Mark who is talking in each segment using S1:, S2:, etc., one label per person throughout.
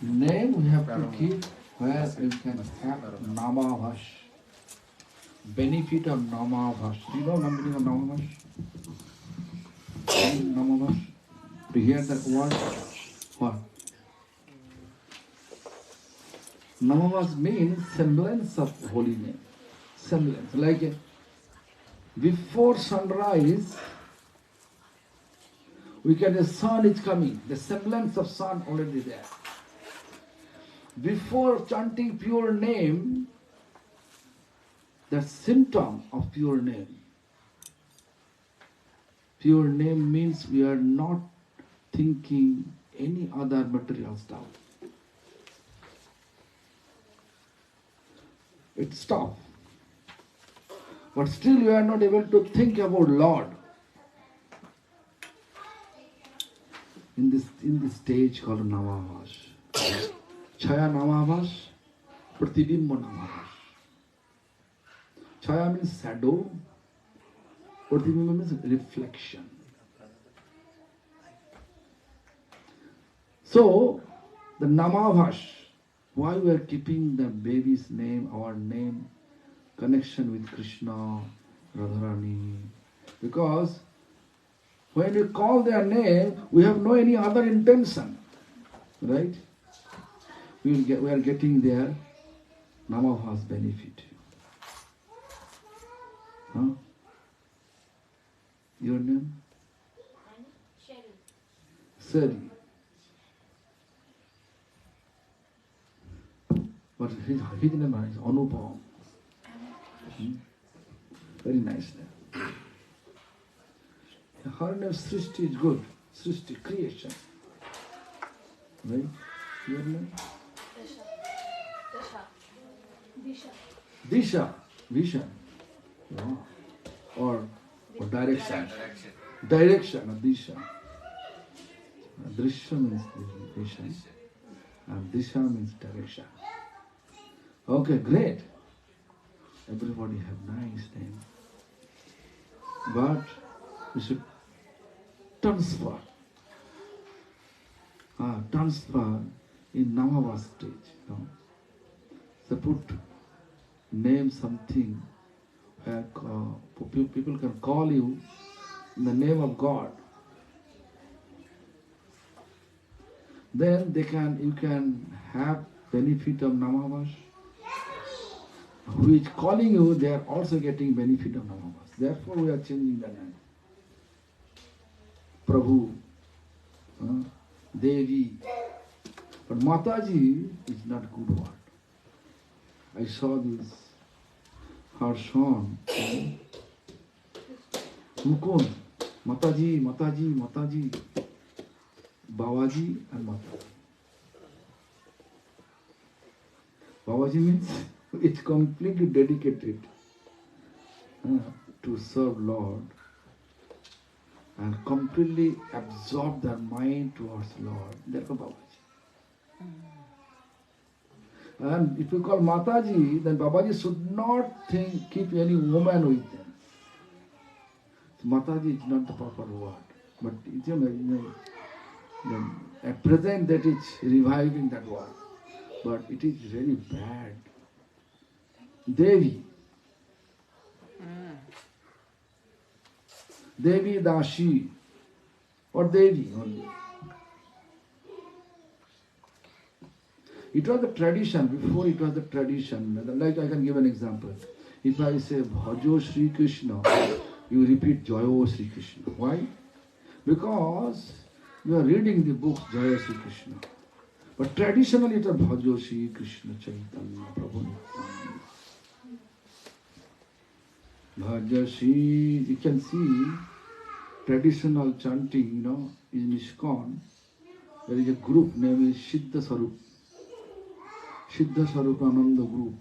S1: Name we have to keep where you can have namabhas. Benefit of namabhas. Do you know the meaning of namabhas? Namabhas? To hear that word? What? Namabhas means semblance of holy name. Semblance. Like before sunrise, we can the sun is coming. The semblance of sun already there. Before chanting pure name, the symptom of pure name. Pure name means we are not thinking any other material stuff. It stops. But still we are not able to think about Lord. In this stage called Namabhas. Chaya Namabhas, Pratibimba Namabhas. Chaya means shadow, Pratibimba means reflection. So, the Namabhas, why we are keeping the baby's name, our name, connection with Krishna, Radharani? Because when we call their name, we have no any other intention, right? We are getting their Namabhas benefit. Huh? Your name? Sari. But his name is Anupam. Very nice name. Her name Srishti is good. Srishti, creation. Right? Your name? Disha. Vision. Wow. Or direction. Direction, Disha. Drishya means vision. And Disha means direction. Okay, great. Everybody have nice name. But we should transfer. Transfer in Namabhas stage. No? So put name something where people can call you in the name of God. Then you can have benefit of Namabhas. Who is calling you, they are also getting benefit of Namabhas. Therefore we are changing the name. Prabhu, Devi. But Mataji is not good word. I saw this, her son, Mukund, Mataji, Mataji, Mataji, Babaji and Mataji. Babaji means it's completely dedicated to serve Lord and completely absorb their mind towards Lord. Therefore Babaji. And if you call Mataji, then Babaji should not keep any woman with them. So Mataji is not the proper word. But at present that is reviving that word. But it is very bad. Devi. Devi Dashi. Or Devi only. It was the tradition, before it was the tradition. Like I can give an example. If I say Bhajo Sri Krishna, you repeat Jayo Sri Krishna. Why? Because you are reading the book Jaya Sri Krishna. But traditionally it was Bhajo Sri Krishna Chaitanya Prabhu Nityananda. Bhaja Sri, you can see traditional chanting, in ISKCON. There is a group named Siddha Sarup. Siddha Sarupananda group.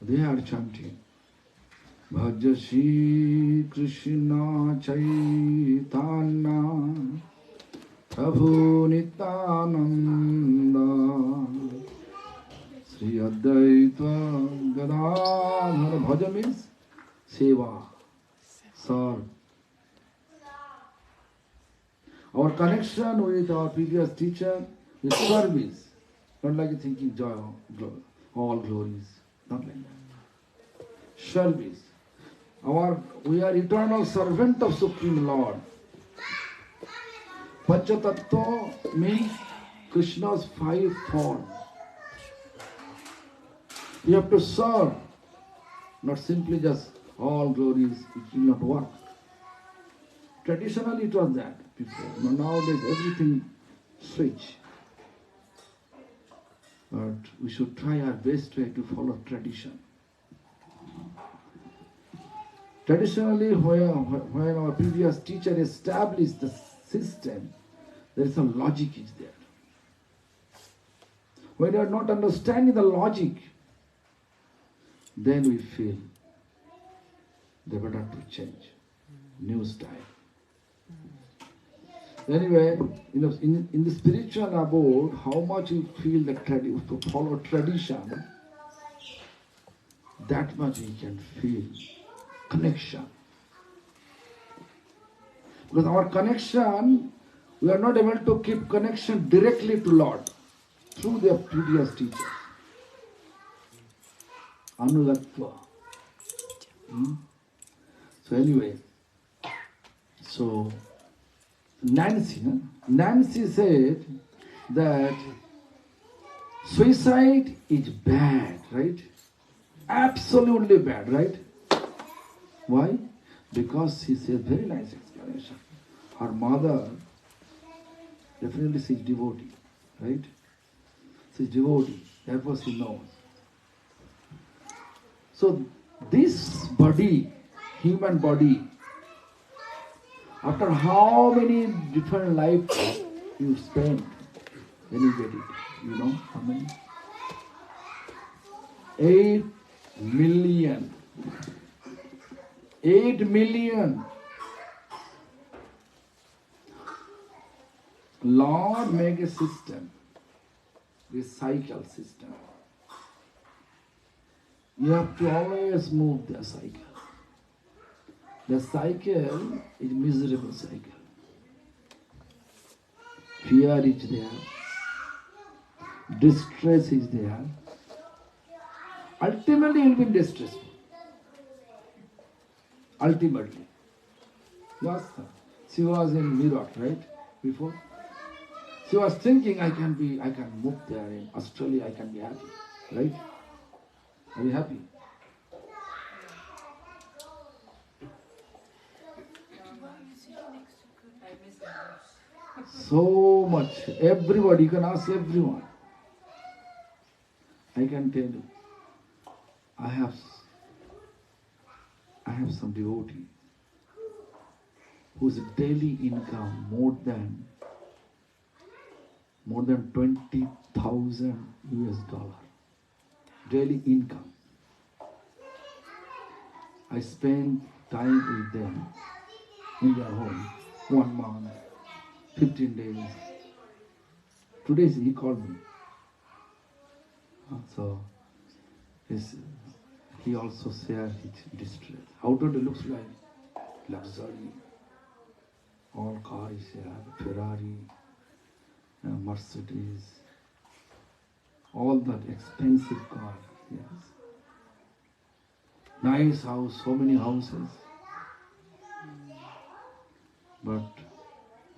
S1: They are chanting. Bhaja Shri Krishna Chaitanya Prabhu Nityananda Sri Advaita Gadadhara. Bhaja means seva, serve. Our connection with our previous teacher is service. Not like thinking joy, all glories. Not like that. Service. We are eternal servant of Supreme Lord. Panchatattva means Krishna's 5 forms. You have to serve, not simply just all glories. It will not work. Traditionally it was that before. But nowadays everything switch. But we should try our best way to follow tradition. Traditionally, when our previous teacher established the system, there is some logic is there. When you are not understanding the logic, then we feel they better to change, new style. Anyway, in the spiritual abode, how much you feel to follow tradition, that much we can feel connection. Because our connection, we are not able to keep connection directly to Lord through their previous teachers. Anugatya. So anyway, Nancy said that suicide is bad, right? Absolutely bad, right? Why? Because she said very nice explanation. Her mother, definitely she's devotee, right? She's devotee, therefore she knows. So this body, human body, after how many different lives you spend, when you get it, you know how many? 8 million. 8 million. Lord make a system, this cycle system. You have to always move the cycle. The cycle is miserable cycle. Fear is there. Distress is there. Ultimately you will be distressed. Ultimately. Yes, sir. She was in Mirat, right? Before. She was thinking I can move there in Australia, I can be happy. Right? Are you happy? So much. Everybody, you can ask everyone. I can tell you. I have some devotee whose daily income more than $20,000 US. Daily income. I spend time with them in their home 1 month, 15 days. Today he called me. So he also shared his distress. Outwardly looks like luxury. All cars here, Ferrari, Mercedes, all that expensive car. Yes. Nice house, so many houses. But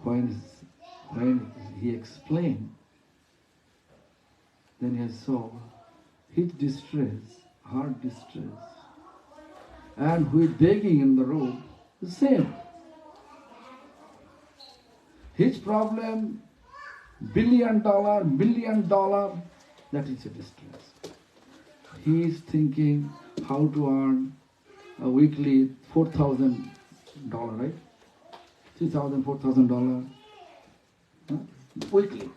S1: when he explained, then he saw his distress, her distress, and who is begging in the road, the same. His problem, $1 billion, that is a distress. He is thinking how to earn a weekly $4,000, right? $3,000, $4,000 weekly.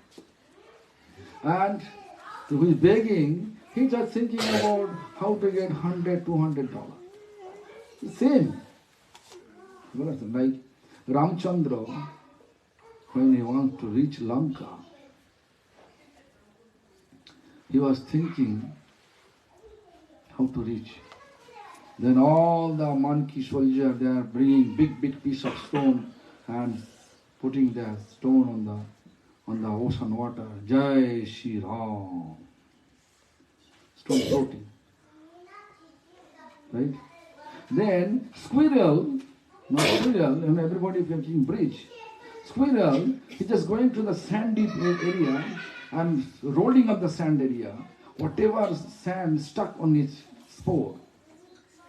S1: And who is begging, he's just thinking about how to get $100, $200. The same. Like Ramchandra, when he wants to reach Lanka, he was thinking how to reach. Then all the monkey soldiers, they are bringing big piece of stone and putting the stone on the ocean water. Jai Shri Ram. Stone floating. Right? Then squirrel, and everybody is bridge. Squirrel is just going to the sandy area and rolling up the sand area. Whatever sand stuck on its spore.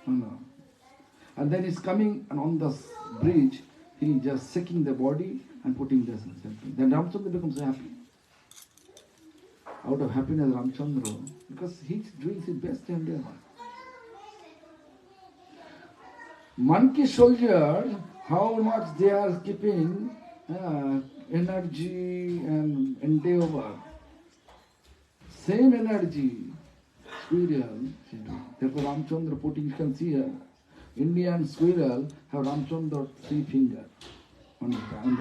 S1: And then he's coming and on the bridge, he just shaking the body and putting this. Then Ramchandra becomes happy. Out of happiness, Ramchandra, because he's doing his best endeavor. Monkey soldiers, how much they are keeping energy and endeavor. Same energy, squirrel. Therefore, Ramchandra putting, you can see here, Indian squirrel have Ramchandra 3 fingers on the ground.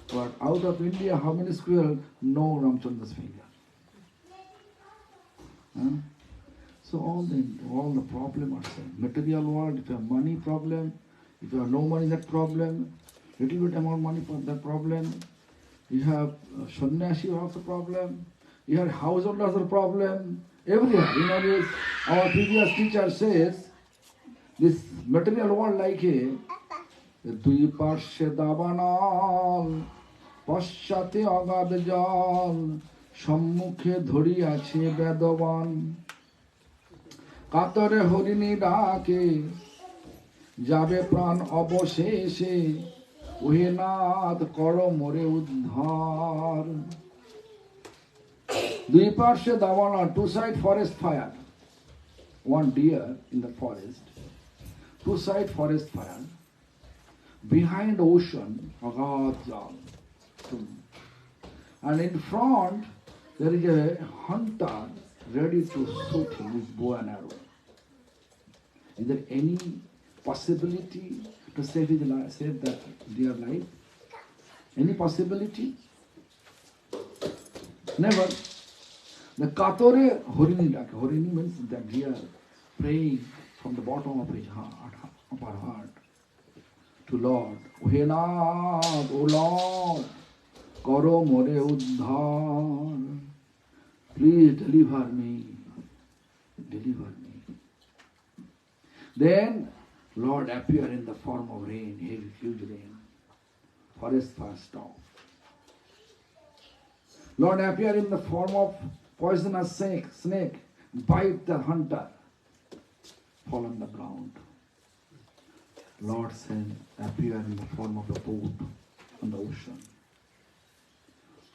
S1: But out of India, how many squirrels know Ramchandra's finger? So all the problem are same. Material world, if you have money problem, if you have no money, that problem. Little bit amount of money for that problem. You have sannyasi also problem. You have householders a problem. Everywhere. Our previous teacher says, this material world like a Dui Parshe Dabanal Paschate Agad Jal Sammukhe Dhori Ache Bedavan Katare Horini Dake Jabe Pran Aboseshe Uhenat Koro More Udhar. Dui Parshe Davana, 2 side forest fire. One deer in the forest. 2 side forest fire. Behind ocean, Agad Jal. And in front, there is a hunter ready to shoot him with bow and arrow. Is there any possibility to save his life, save that deer life? Any possibility? Never. The Katore Horini Daka. Horini means that deer praying from the bottom of his heart, of our heart, to Lord. Uhenad, O Lord, Karo More Uddhar. Please deliver me. Deliver me. Then Lord appeared in the form of rain, heavy, huge rain. Forest fire stop. Lord appeared in the form of poisonous snake, bite the hunter, fall on the ground. Lord said, appear in the form of a boat on the ocean.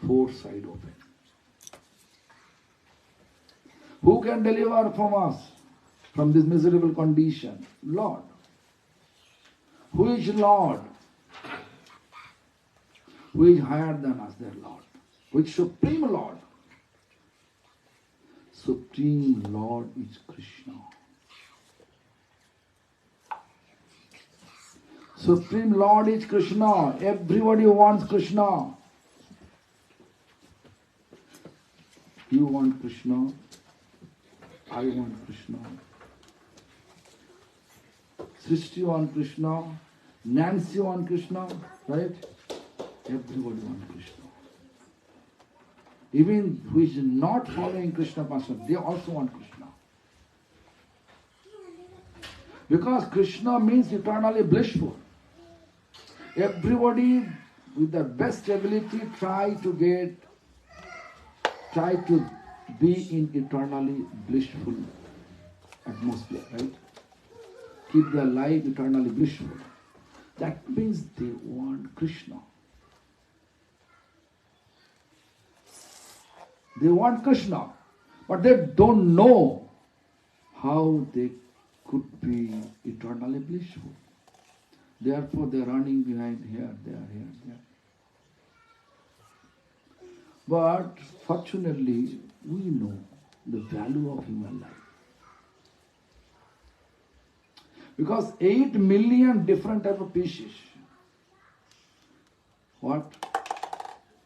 S1: 4 sides open. Who can deliver from us, from this miserable condition? Lord. Who is Lord? Who is higher than us, their Lord? Who is Supreme Lord? Supreme Lord is Krishna. Supreme Lord is Krishna. Everybody wants Krishna. You want Krishna. I want Krishna. Srishti wants Krishna. Nancy wants Krishna. Right? Everybody wants Krishna. Even who is not following Krishna consciousness, they also want Krishna. Because Krishna means eternally blissful. Everybody with the best ability try to be in eternally blissful atmosphere, right? Keep their life eternally blissful. That means they want Krishna. They want Krishna, but they don't know how they could be eternally blissful. Therefore, they are running behind here, there. But fortunately, we know the value of human life. Because 8 million different type of species. What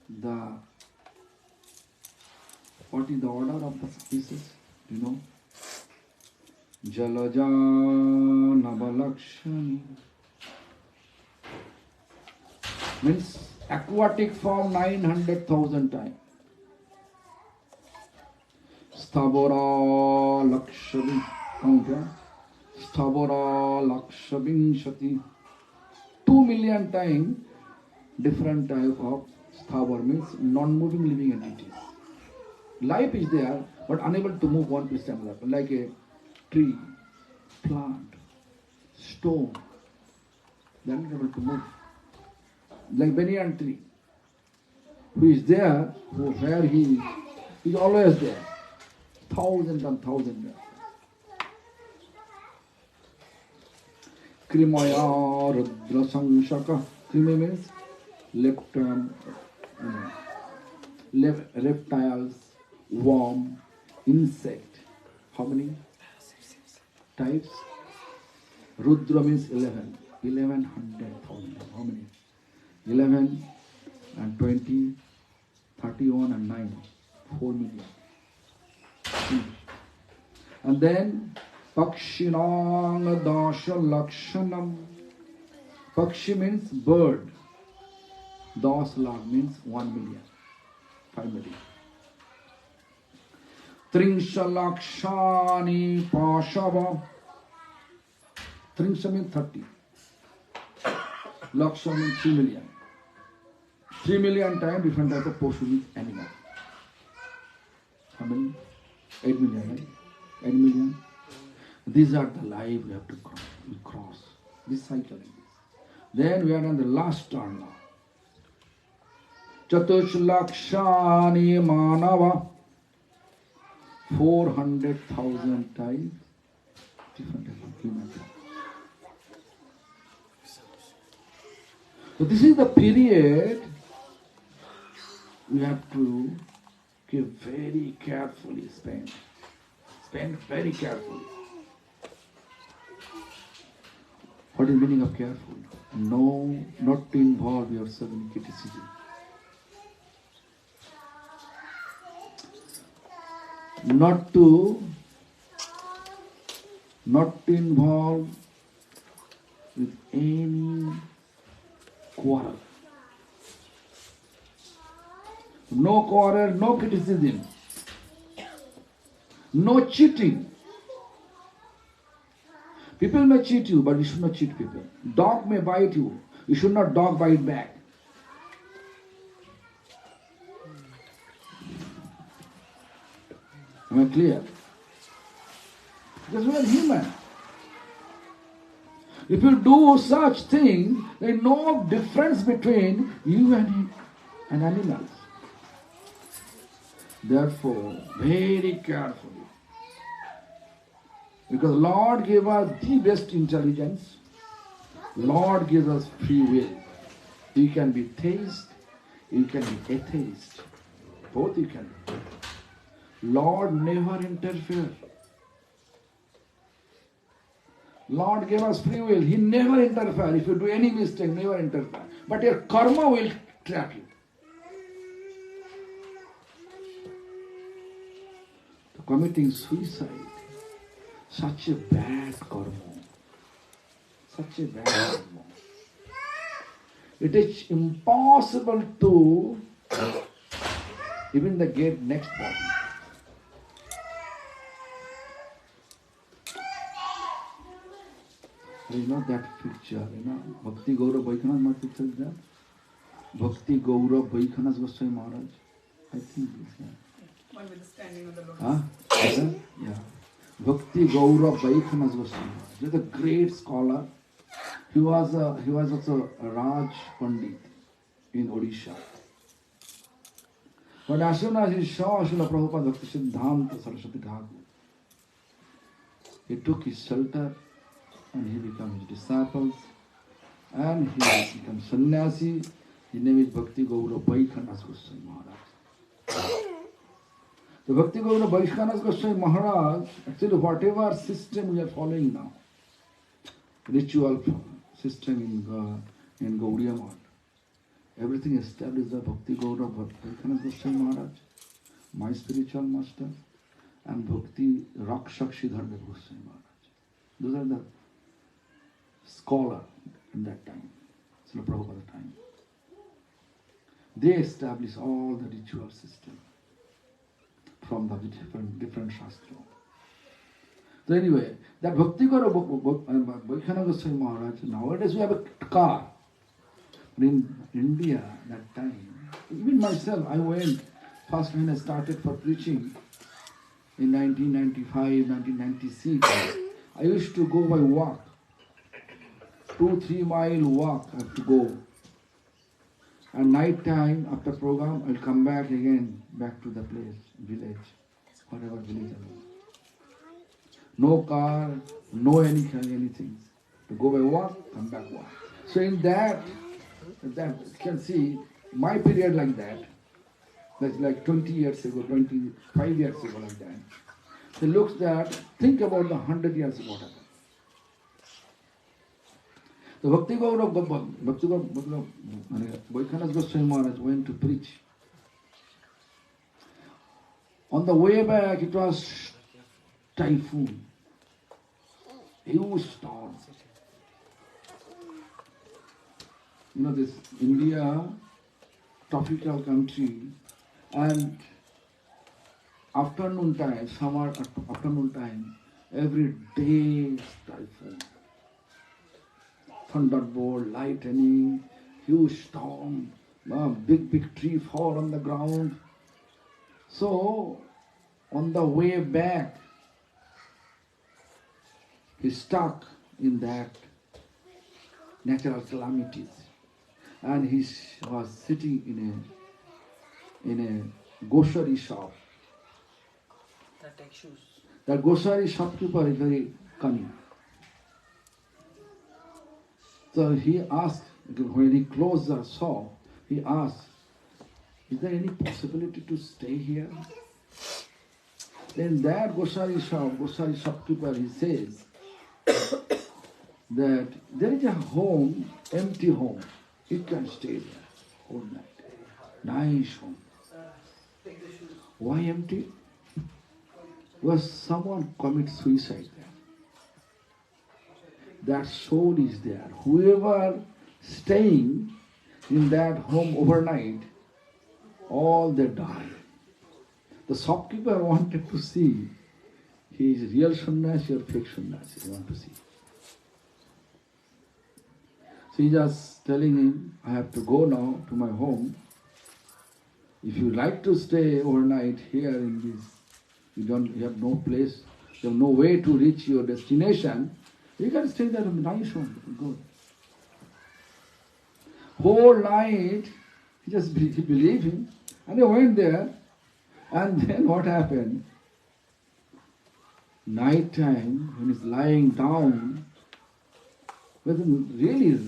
S1: is the order of the species? Do you know? Jalaja Nabalakshani Means aquatic form 900,000 times. Sthabara Lakshavi. Sthabara Lakshavimshati. 2 million times different type of sthavar means non-moving living entities. Life is there, but unable to move one piece to another, like a tree, plant, stone. They are not able to move. Like banyan tree, who is there, where he is always there. Thousands and thousands there. Krimaya Rudra Samshaka. Krimi means reptiles, worm, insect. How many types? Rudra means 11. 1100,000. How many? 11 and 20, 31 and 9. 4 million. And then Pakshinang Dasha Lakshanam. Pakshi means bird. Das lakh means 1 million. 5 million. Tringsha Lakshani Pashava. Tringsha means 30. Laksha means 3 million. 3 million times different type of poshu means animal. How many? 8 million, right? 8 million. These are the life we have to cross. We cross this cycle. Then we are on the last turn now. Chatush Lakshani Manava. 400,000 times different type of human. So this is the period we have to give very carefully spend. Spend very carefully. What is the meaning of careful? No, not to involve yourself in criticism. Not to involve with any quarrel. No quarrel, no criticism. No cheating. People may cheat you, but you should not cheat people. Dog may bite you. You should not dog bite back. Am I clear? Because we are human. If you do such thing, there is no difference between you and animals. Therefore, very carefully. Because Lord gave us the best intelligence. Lord gives us free will. You can be theist, you can be atheist. Both you can be. Lord never interfered. Lord gave us free will. He never interferes. If you do any mistake, never interfere. But your karma will trap you. So committing suicide, such a bad karma. Such a bad karma. It is impossible to even the get next body. You know that picture, Bhakti Gaurav Vaikhanath, what picture is that? Bhakti Gaurav Vaikhanath Goswami Maharaj. I think this, yeah.
S2: One with the standing on the lotus.
S1: Huh? Yeah. Bhakti Gaurav Vaikhanath Goswami Maharaj. He was a great scholar. He was also a Raj Pandit in Odisha. But as soon as he saw Srila Prabhupada Bhakti Siddhanta Saraswati Thakur, he took his shelter and he became his disciples and he became sannyasi. His name is Bhakti Gaurav Vaikhanath Goswami Maharaj. The Bhakti Gaurav Vaikhanath Goswami Maharaj, actually whatever system we are following now, ritual system in Gaudiya Math, everything established by Bhakti Gaurav Vaikhanath Goswami Maharaj, my spiritual master, and Bhakti Rakshak Siddhartha Goswami Maharaj. Those are the scholars in that time, Srila Prabhupada time. they establish all the ritual system from the different shastra. So anyway, that Bhakti Guru Vaikhananda Goswami Maharaj, nowadays we have a car. But in India, that time, even myself, I went, first when I started for preaching in 1995, 1996, I used to go by walk. 2-3 mile walk I have to go. And night time, after program, I'll come back again, back to the place, village, whatever village I was. No car, no anything. To go by walk, come back walk. So in that you can see my period like that. That's like 20 years ago, 25 years ago like that. So looks that, think about the 100 years ago what happened. The Bhakti Vaikhananda Goswami Maharaj went to preach. On the way back, it was typhoon, huge storm. You know, this India, tropical country, and afternoon time, summer afternoon time, every day typhoon. Thunderbolt, lightning, huge storm, big tree fall on the ground. So, on the way back, he stuck in that natural calamities, and he was sitting in a grocery shop.
S2: That takes shoes.
S1: That grocery shopkeeper is very cunning. So he asked, when he closed the shop, he asked, is there any possibility to stay here? Then that grocery shopkeeper, he says that there is a home, empty home. You can stay there whole night. Nice home. Why empty? Because someone commits suicide there. That soul is there. Whoever staying in that home overnight, all they die. The shopkeeper wanted to see he is real sannyasi or fake sannyasi. He want to see. So he just telling him, I have to go now to my home. If you like to stay overnight here in this, you have no place, you have no way to reach your destination, you can stay there in a nice home. Good. Whole night, he believed him, and they went there, and then what happened? Night time, when he's lying down, but really,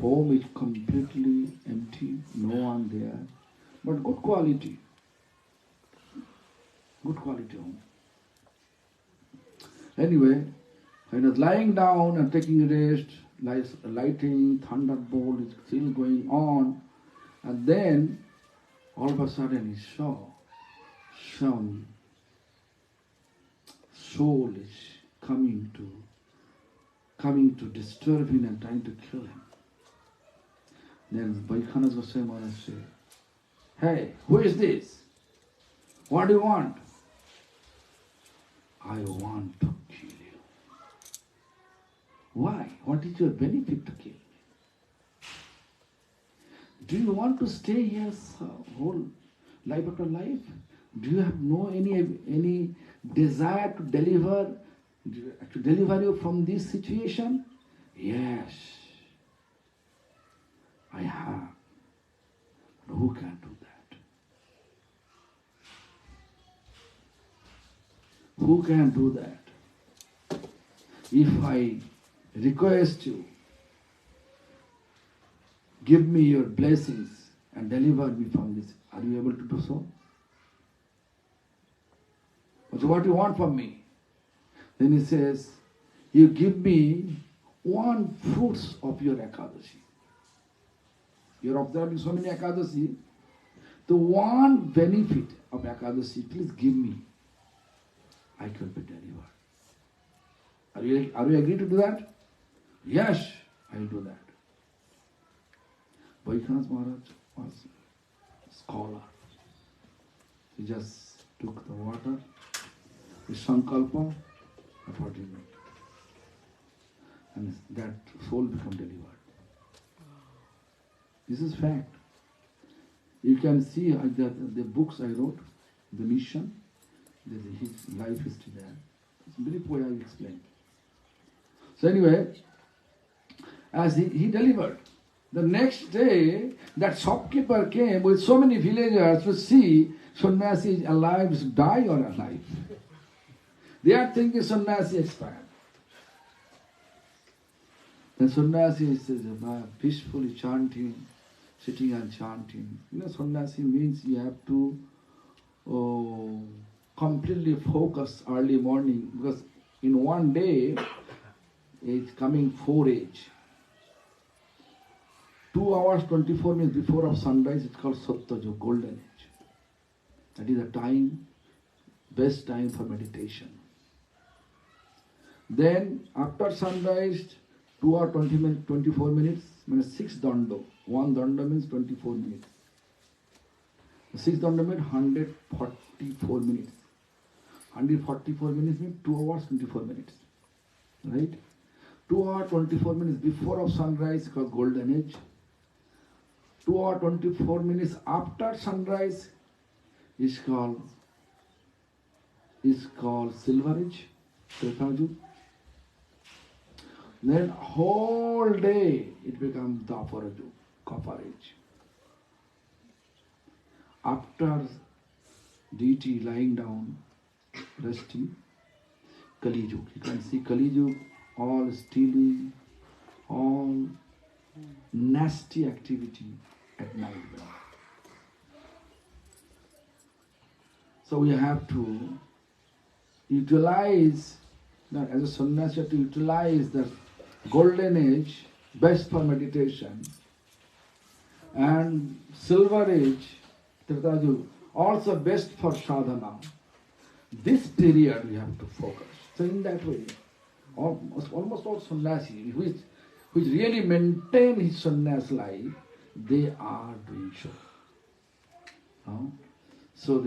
S1: home is completely empty, no one there, but good quality. Good quality home. Anyway, when he was lying down and taking rest, lightning, thunderbolt is still going on, and then all of a sudden he saw some soul is coming to disturb him and trying to kill him. Then Vaikhananda Goswami Maharaj said, hey, who is this? What do you want? I want to kill you. Why? What is your benefit to kill me? Do you want to stay here whole life after life? Do you have any desire to deliver you from this situation? Yes, I have. But who can do that? Who can do that? If I request you, give me your blessings and deliver me from this, are you able to do so? So what do you want from me? Then he says, you give me one fruits of your Ekadashi. You're observing so many Ekadashi. The one benefit of Ekadashi, please give me. I can be delivered. Are you agree to do that? Yes, I will do that. Vaikhananda Maharaj was scholar. He just took the water, the sankalpa, accordingly. And that soul become delivered. This is fact. You can see the books I wrote, the mission, his life history there. It's very poor, I explain. So anyway, as he delivered, the next day, that shopkeeper came with so many villagers to see Sannyasi is alive, is die or alive. They are thinking Sannyasi expired. Then Sannyasi is peacefully chanting, sitting and chanting. You know, Sannyasi means you have to completely focus early morning, because in one day it's coming 4 age. 2 hours 24 minutes before of sunrise, it's called Sattva, golden age. That is the time, best time for meditation. Then after sunrise, 2 hours 24 minutes, means 6 dando. 1 dando means 24 minutes. 6 dando means 144 minutes. 144 minutes means 2 hours 24 minutes. Right? 2 hours 24 minutes before of sunrise is called golden age. 2 hours 24 minutes after sunrise is called silver age, Tretaju. Then whole day it becomes Dwaparaju, copper age. After deity lying down, resting, Kali Yuga. You can see Kali Yuga, all stealing, all nasty activity at night. So we have to utilize, as a sannyasi, you have to utilize the golden age, best for meditation, and silver age, Tretaju, also best for sadhana. This period we have to focus. So in that way, almost all sannyasi, which really maintain his sannyas life, they are doing so. So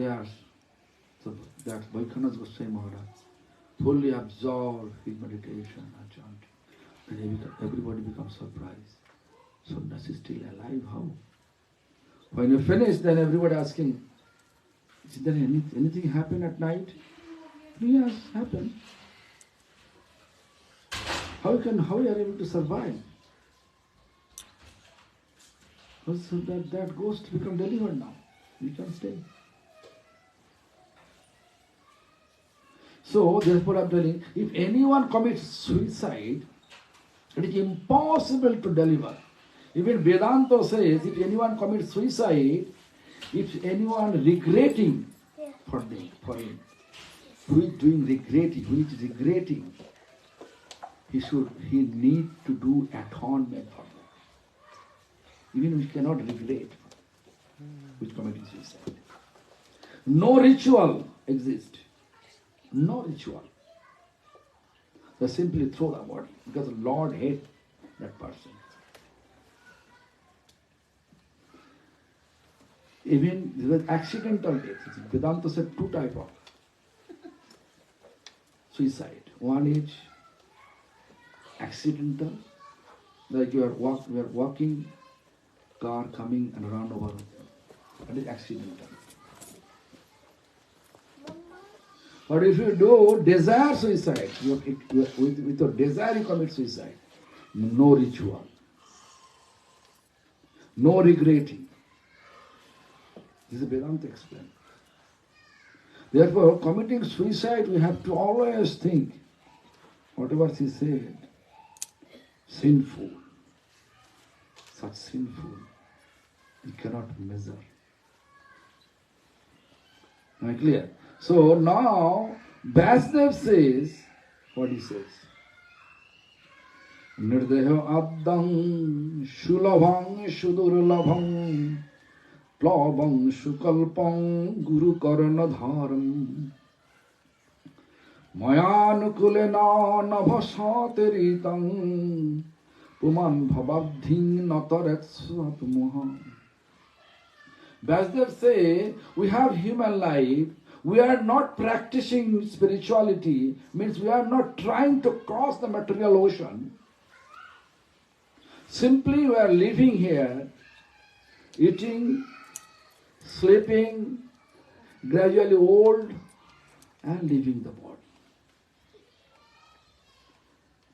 S1: that Vaikhanasa Goswami Maharaj fully absorbed his meditation and chanting. And everybody becomes surprised. Sannyasi is still alive, how? When you finish, then everybody asking, is there anything happen at night? Yes, happen. How you are able to survive? So that ghost become delivered now. You can stay. So therefore I am telling, if anyone commits suicide, it is impossible to deliver. Even Vedanta says, if anyone commits suicide, if anyone regretting for him, who is regretting, he need to do atonement for that. Even we cannot regret with committing suicide. No ritual exists. No ritual. They simply throw the body because the Lord hates that person. Even the accidental death. Vedanta said 2 types of suicide. One is accidental, like you are walking, car coming and run over. That is accidental. But if you do desire suicide, with your desire you commit suicide, no ritual, no regretting. This is Vedanta explained. Therefore, committing suicide, we have to always think, whatever she said, sinful, such sinful, you cannot measure. Am I clear? So now, Vasudev says, what he says? Nirdeha addam shulabham shudurlabham plavam shukalpam guru karana dharam mayanukulena navasatiritam puman bhavabdhin nataretsatmuha Vasudev say, we have human life, we are not practicing spirituality, means we are not trying to cross the material ocean. Simply we are living here, eating, sleeping, gradually old, and leaving the body.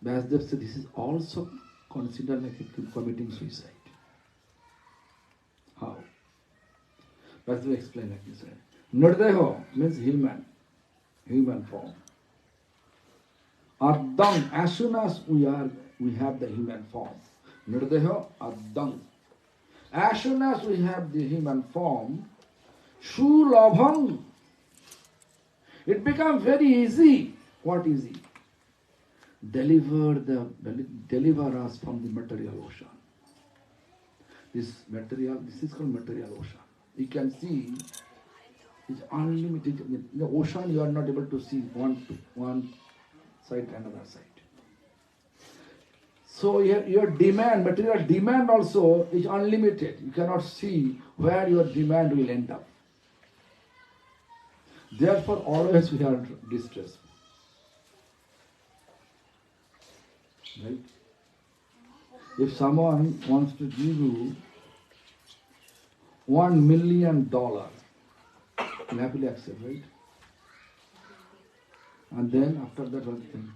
S1: Vasudev said this is also considered like committing suicide. How? Vasudev explained like this. Nirdeho means human form. Ardang, as soon as we have the human form. Nirdeho, ardang. As soon as we have the human form, Shulabham, it becomes very easy. What easy? Deliver us from the material ocean. This is called material ocean. You can see it's unlimited. In the ocean you are not able to see one side and another side. So your demand, material demand also is unlimited. You cannot see where your demand will end up. Therefore always we are distressed. Right? If someone wants to give you $1 million, you'll happily accept, right? And then after that, what thing?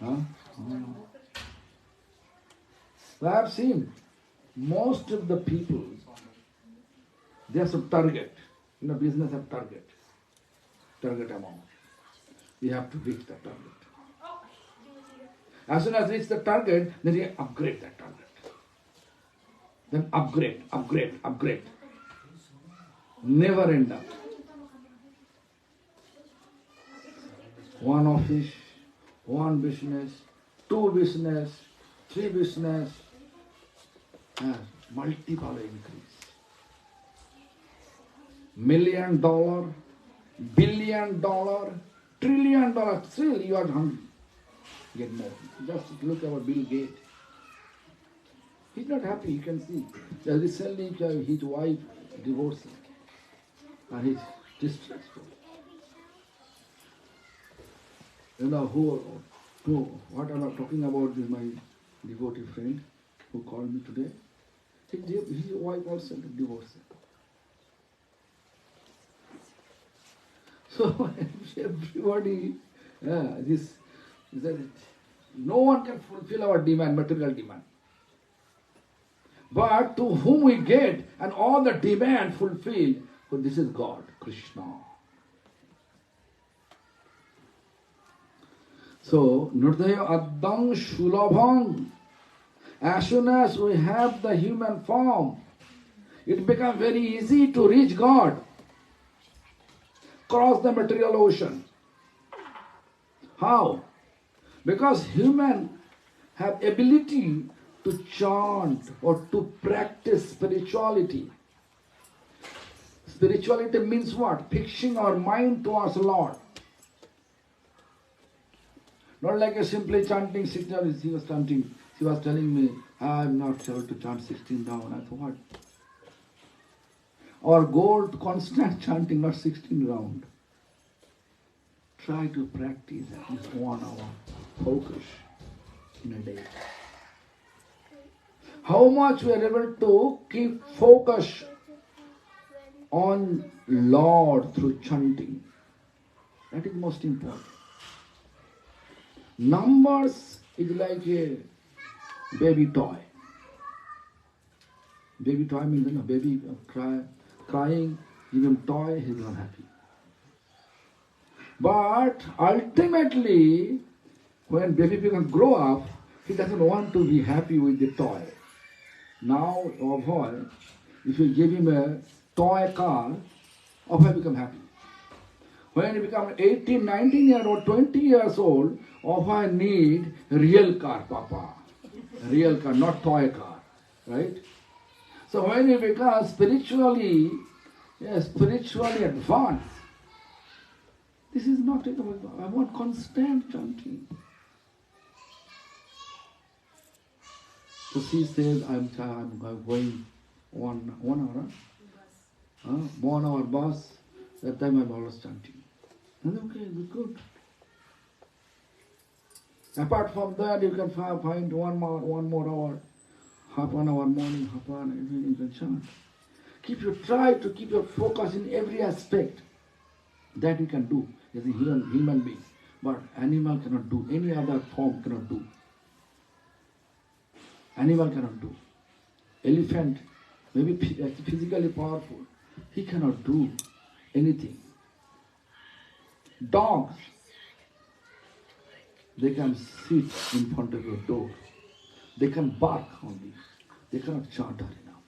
S1: Huh? I have seen most of the people, they have some target. In a business have target amount. We have to reach the target. As soon as reach the target, then you upgrade that target. Then upgrade. Never end up. One office, one business, two business, three business, multiple increase. $1 million, $1 billion, $1 trillion, still you are hungry. Get more. Just look at Bill Gates. He's not happy, you can see. Recently his wife divorced him. And he's distressful. You know what I'm talking about is my devotee friend who called me today. His wife also divorced him. So everybody, no one can fulfill our demand, material demand. But to whom we get and all the demand fulfilled, this is God, Krishna. So, Nurdaya Addang Shulabhang. As soon as we have the human form, it becomes very easy to reach God. Cross the material ocean. How? Because humans have ability to chant or to practice spirituality. Spirituality means what? Fixing our mind towards Lord. Not like a simply chanting 16 rounds. He was chanting. She was telling me, I'm not able to chant 16 rounds. I thought, what? Our goal to constant chanting, not 16 rounds. Try to practice at least 1 hour focus in a day. How much we are able to keep focus on Lord through chanting. That is most important. Numbers is like a baby toy. Baby toy means baby crying, give him toy, he's not happy. But ultimately, when baby becomes grow up, he doesn't want to be happy with the toy. Now, Abhay, if you give him a toy car, Abhay become happy. When he becomes 18, 19 years old, 20 years old, Abhay need real car, Papa. Real car, not toy car. Right? So when he becomes spiritually advanced, this is not it. I want constant chanting. So she says, I'm going 1 hour, huh? 1 hour bus. That time I'm always chanting. And okay, good. Apart from that, you can find one more hour, half an hour morning, half an hour evening, you can chant. Try to keep your focus in every aspect that you can do as a human being. But animal cannot do, any other form cannot do. Animal cannot do. Elephant, maybe physically powerful, he cannot do anything. Dogs, they can sit in front of your door. They can bark only. They cannot chatter enough.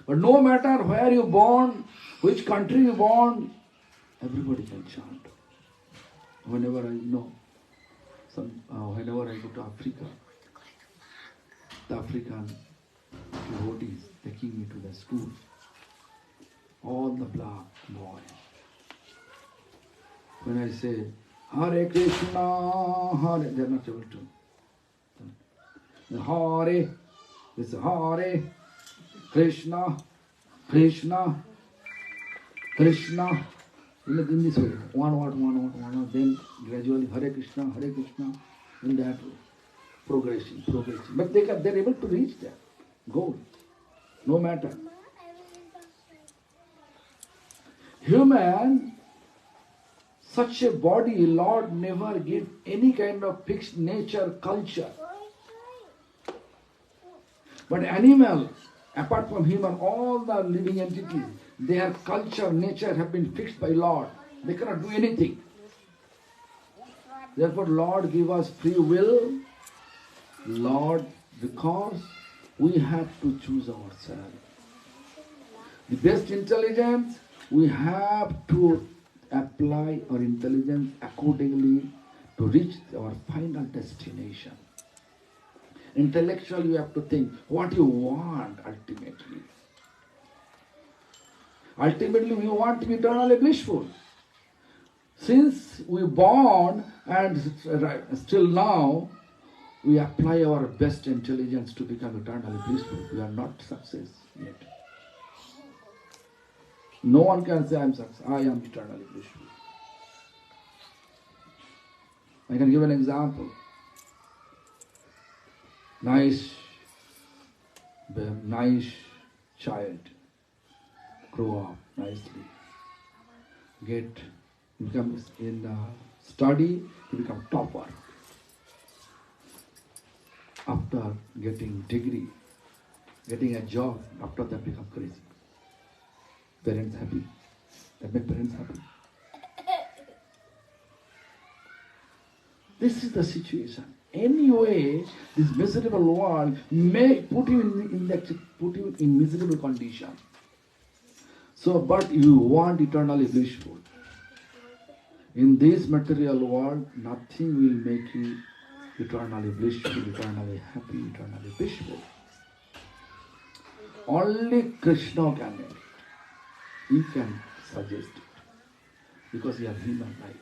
S1: But no matter where you born, which country you born, everybody can chant. Whenever I go to Africa, the African devotees taking me to the school, all the black boys. When I say, Hare Krishna, Hare, they are not able to. Hare, this is Hare, Krishna, Krishna, Krishna. In this way, one word, then gradually Hare Krishna, in that way. Progressing. But they're able to reach that goal, no matter. Human, such a body, Lord never give any kind of fixed nature, culture. But animal, apart from human, all the living entities, their culture, nature have been fixed by Lord. They cannot do anything. Therefore, Lord give us free will. Lord, because we have to choose ourselves. The best intelligence, we have to apply our intelligence accordingly to reach our final destination. Intellectually, you have to think what you want ultimately. Ultimately, we want to be eternally blissful. Since we born and still now, we apply our best intelligence to become eternally blissful. We are not success yet. No one can say I am eternally blissful. I can give an example. Nice child, grow up nicely, becomes in study, to become topper. After getting degree, getting a job, after that become crazy. Parents happy. That make parents happy. This is the situation. Anyway, this miserable world may put you in miserable condition. So, but you want eternally blissful. In this material world, nothing will make you eternally blissful, eternally happy, eternally blissful. Only Krishna can make it. He can suggest it. Because you are human life.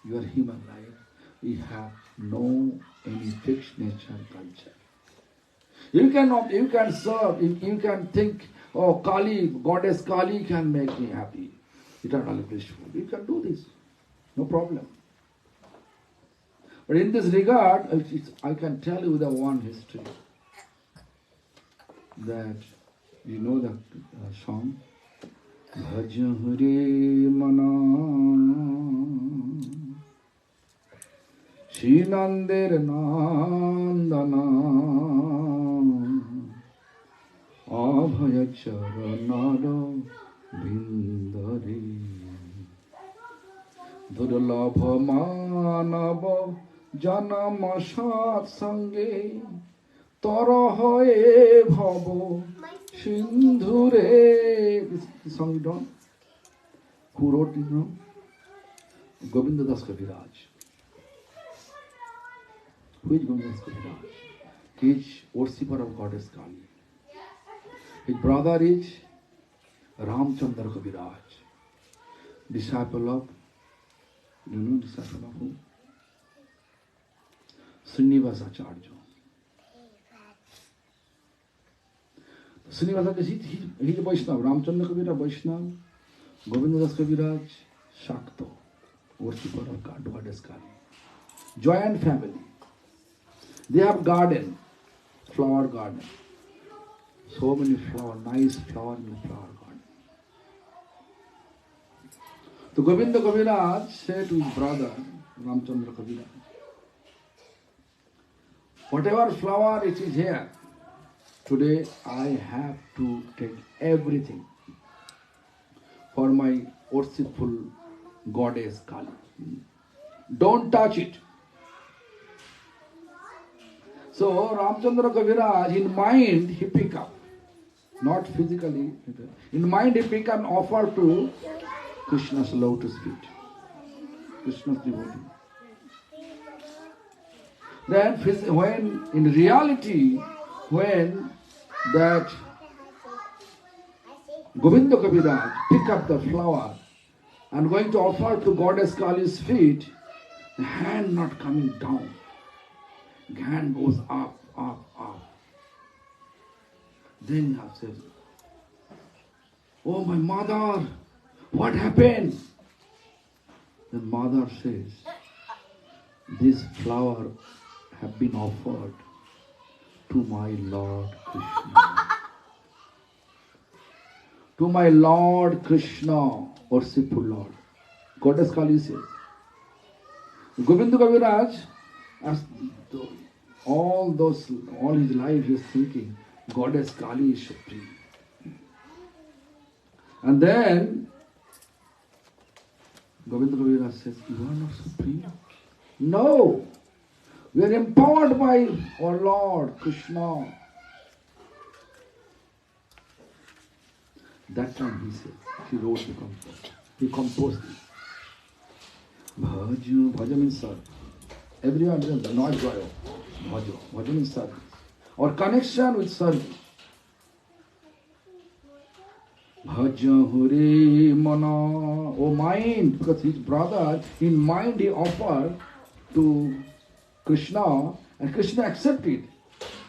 S1: You are human life. We have no any fixed nature culture. You can serve, you can think, oh, Kali, goddess Kali can make me happy, eternally blissful. You can do this, no problem. But in this regard, I can tell you the one history that you know the song, Bhaj Hare Mana Shinandir Nandana Abhaya Charanara Bindare Durlabha Manava Janama Shat Sange Tara Hoye Bhavo Sindhure. This song you don't? Who wrote it now? Govinda Das Kaviraj. Who is Govinda Das Kaviraj? He is worshipper of goddess Kali. His brother is Ramchandra Kaviraj, disciple of, you know, disciple of who? Srinivasacharya. Srinivasa, he's a Vaishnava. Ramchandra Kaviraj, Vaishnava. Govindadas Kaviraj, Shakto, worshipper of God, Goddess Kali. Joint family. They have garden, flower garden. So many flower, nice flower in the flower garden. So Govinda Kaviraj said to his brother, Ramchandra Kaviraj, whatever flower it is here, today I have to take everything for my worshipful goddess Kali. Don't touch it. So Ramchandra Kaviraj, in mind he pick up, not physically, in mind he pick up and offer to Krishna's lotus feet, Krishna's devotee. Then when in reality, when that Govinda Kaviraj pick up the flower and going to offer to Goddess Kali's feet, the hand not coming down. The hand goes up, up, up. Then he has said, "Oh my mother, what happened?" The mother says, "This flower have been offered to my Lord Krishna." To my Lord Krishna, worshipful Lord. Goddess Kali says. Govinda Kaviraj, all his life he is thinking, Goddess Kali is supreme. And then Govinda Kaviraj says, "You are not supreme." No, we are empowered by our Lord Krishna. That time he said, he wrote the compost. He composed it. Bhaja means serve. Everyone knows, not joy. Bhaja means service. Or connection with service. Bhaja Hare Mana, oh mind, because his brother, in mind he offered to Krishna, and Krishna accepted.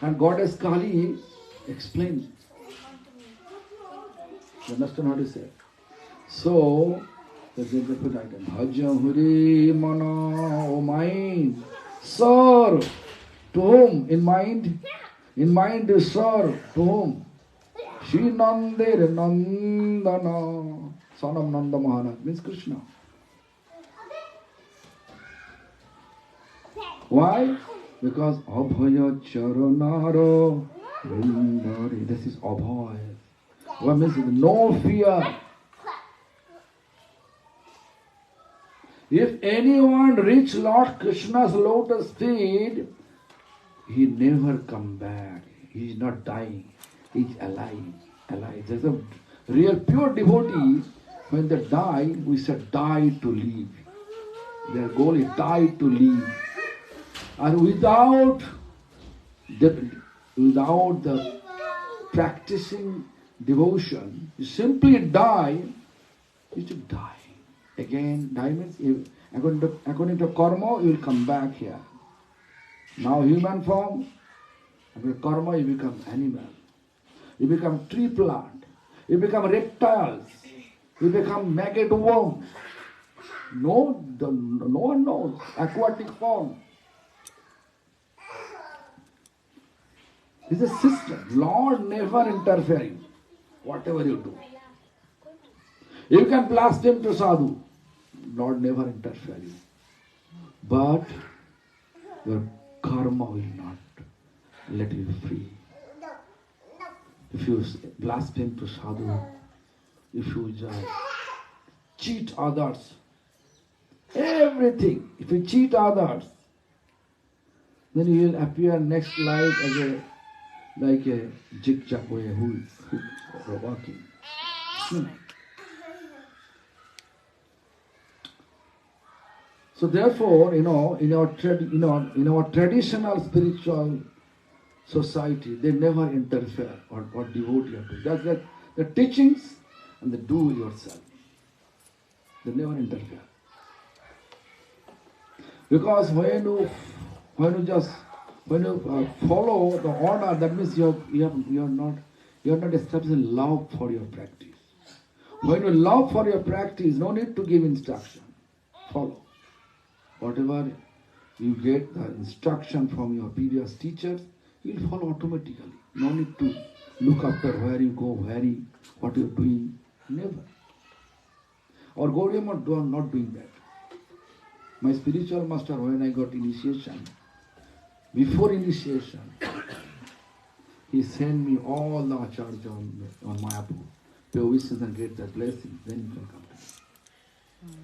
S1: And Goddess Kali explained. You understand what he said? So, there's a good item. Bhaja Hare Mana, O mind, serve to whom? In mind you serve to whom? Shri Nandir Nandana, son of Nanda Maharaj, means Krishna. Why? Because Abhaya Charanaro Vrindari. This is Abhaya. What means no fear. If anyone reach Lord Krishna's lotus feet, he never come back. He is not dying. He is alive. Alive. There's a real pure devotee. When they die, we say die to live. Their goal is die to live. And without the practicing devotion, you simply die, you should die. Again, die means according to karma, you will come back here. Now human form, after karma you become animal. You become tree plant. You become reptiles. You become maggot worm. No one knows. Aquatic form. This is a system. Lord never interfering. Whatever you do. You can blast him to sadhu. Lord never interfering. But your karma will not let you free. If you blaspheme to sadhu, if you just cheat others, everything, if you cheat others, then you will appear next life as like a jig-jag boy who is walking. So therefore, in our traditional spiritual society, they never interfere or devote you to. That's like the teachings and the do yourself. They never interfere. Because when you follow the order, that means you are not You are not establishing love for your practice. When you love for your practice, no need to give instruction. Follow. Whatever you get the instruction from your previous teachers, you will follow automatically. No need to look after where you go, what you are doing. Never. Our Gaudiya are not doing that. My spiritual master, when I got initiation, before initiation, he sent me all the acharya on Mayapur. Pay wishes and get that blessing, then you can come to me.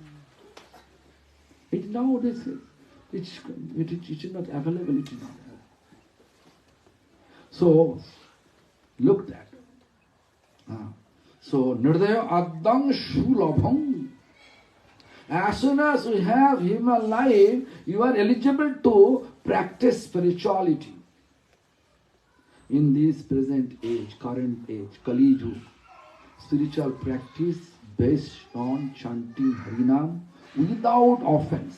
S1: It nowadays, it is not available, it is not available. So, look that. So, Nirdaya Adang Shulabham. As soon as you have human life, you are eligible to practice spirituality. In this present age, current age, Kali Yuga, spiritual practice based on chanting Harinam without offense.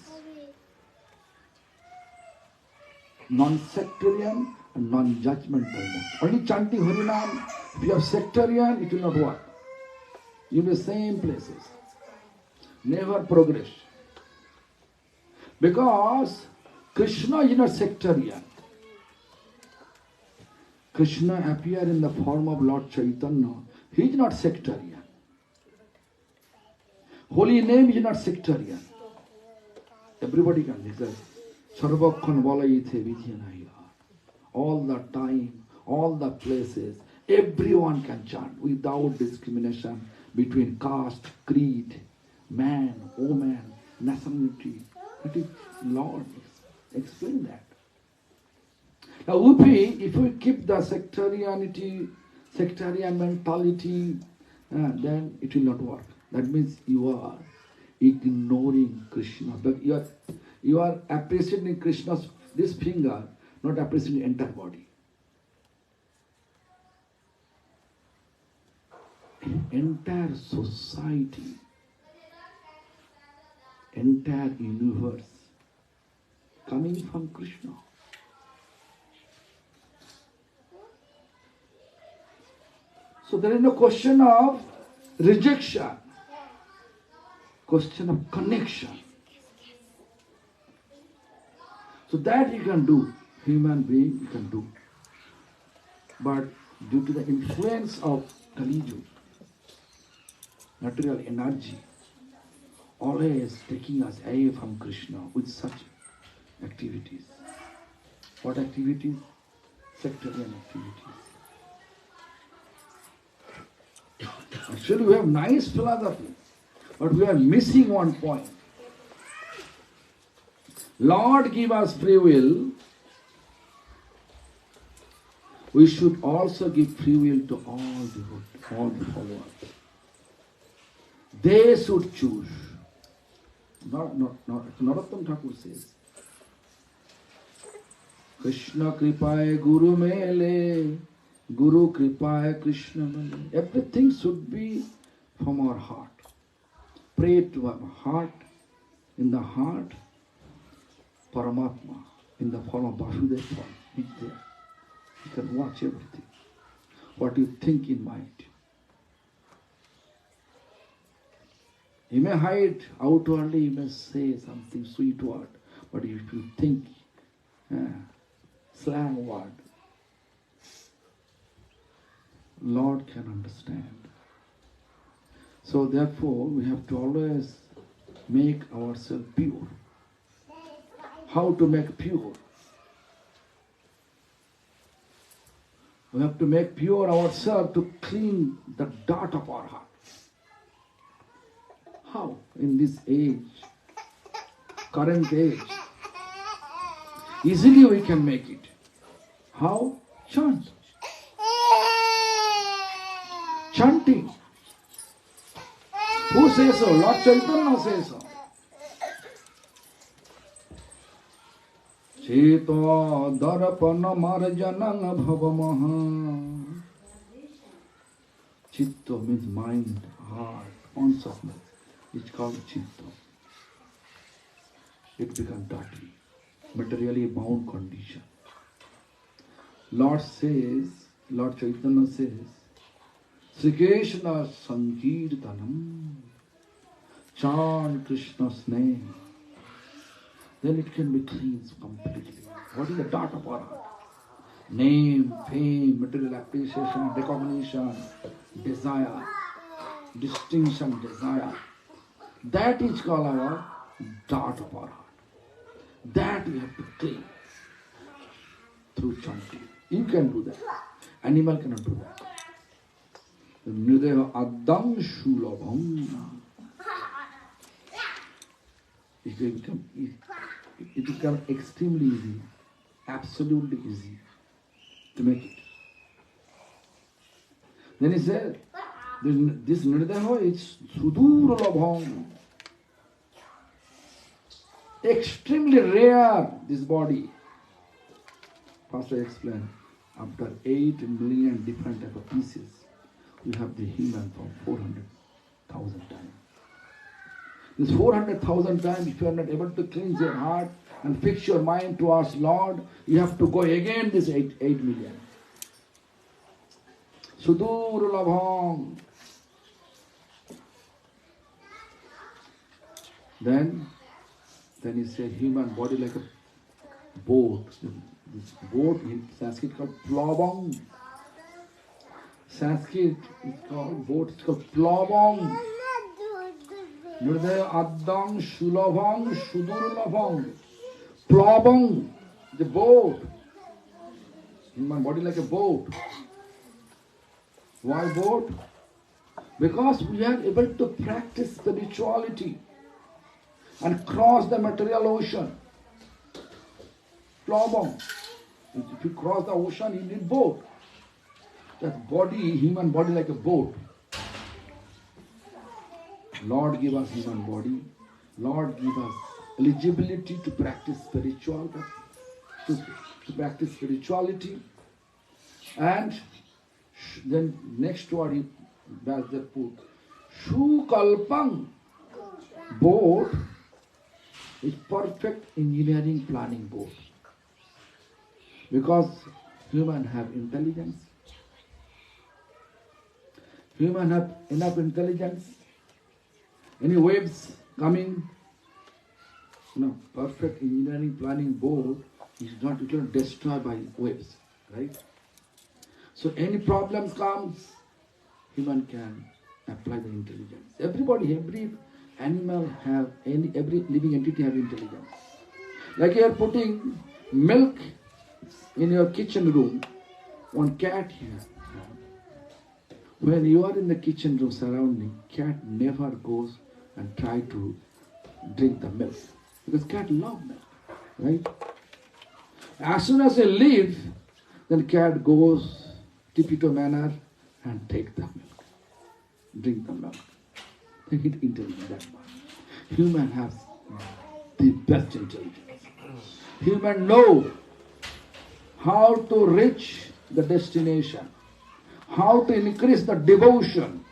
S1: Non-sectarian and non-judgmental. Only chanting Harinam, if you are sectarian, it will not work. You will be same places. Never progress. Because Krishna is not sectarian. Krishna appeared in the form of Lord Chaitanya. He is not sectarian. Holy name is not sectarian. Everybody can listen. Sarvakhan Valaithe Vidyanaya. All the time, all the places, everyone can chant without discrimination between caste, creed, man, woman, nationality. That is Lord. Explain that. Now, if we keep the sectarian mentality, then it will not work. That means you are ignoring Krishna. But you are appreciating Krishna's this finger, not appreciating the entire body. Entire society, entire universe coming from Krishna. So there is no question of rejection, question of connection. So that you can do, human being you can do. But due to the influence of Kali Yuga, material energy, always taking us away from Krishna with such activities. What activities? Sectarian activities. Actually, we have nice philosophy, but we are missing one point. Lord give us free will. We should also give free will to all the followers. They should choose. Narottam Thakur says, Krishna kripaye guru mele, guru kripaye Krishna mele. Everything should be from our heart. Pray to our heart. In the heart, Paramatma, in the form of Vasudeva form, is there. You can watch everything. What you think in mind. You may hide outwardly, you may say something sweet word, but if you think slang word, Lord can understand. So therefore, we have to always make ourselves pure. How to make pure? We have to make pure ourselves to clean the dirt of our heart. How? In this age, current age, easily we can make it. How? Chant. Chanting. Who says so? Lord Chaitanya says so. Cheta darapana marjanang bhavamaha. Chitta means mind, heart, consciousness. It's called chitta. It becomes dirty, materially bound condition. Lord Chaitanya says, Sri Krishna Sankirtanam. Chant Krishna's name. Then it can be cleansed completely. What is the dot of our heart? Name, fame, material appreciation, recognition, desire, distinction, desire. That is called our dot of our heart. That we have to clean through chanting. You can do that. Animal cannot do that. Nideva Adam Shulabham. It becomes extremely easy, absolutely easy to make it. Then he said, this Nirdeha is Sudurlabham. Extremely rare, this body. First I explained, after 8 million different type of pieces, we have the human from 400,000 times. This 400,000 times, if you are not able to cleanse your heart and fix your mind towards Lord, you have to go again this 8 million. Sudurlabham. Then he said, human body like a boat. This boat in Sanskrit called plavang. Sanskrit is called boat, it's called plavang. Nurdaya Addam Shulabham Sudurlabham. Plavang, the boat. Human body like a boat. Why boat? Because we are able to practice spirituality and cross the material ocean. Plavang. If you cross the ocean, you need boat. That body, human body like a boat. Lord give us human body. Lord give us eligibility to practice spirituality. To practice spirituality. And then next word he does the put. Shukalpang. Boat is perfect engineering planning boat. Because human have intelligence. Human have enough intelligence. Any waves coming, perfect engineering planning boat is not, you cannot destroy by waves, right? So any problems comes, human can apply the intelligence. Everybody, every animal have, every living entity have intelligence. Like you are putting milk in your kitchen room, one cat here. When you are in the kitchen room surrounding, cat never goes and try to drink the milk. Because cat love milk, right? As soon as they leave, then cat goes tiptoe manner and take the milk. Drink the milk. Then it intelligent that much. Human has the best intelligence. Human know how to reach the destination. How to increase the devotion.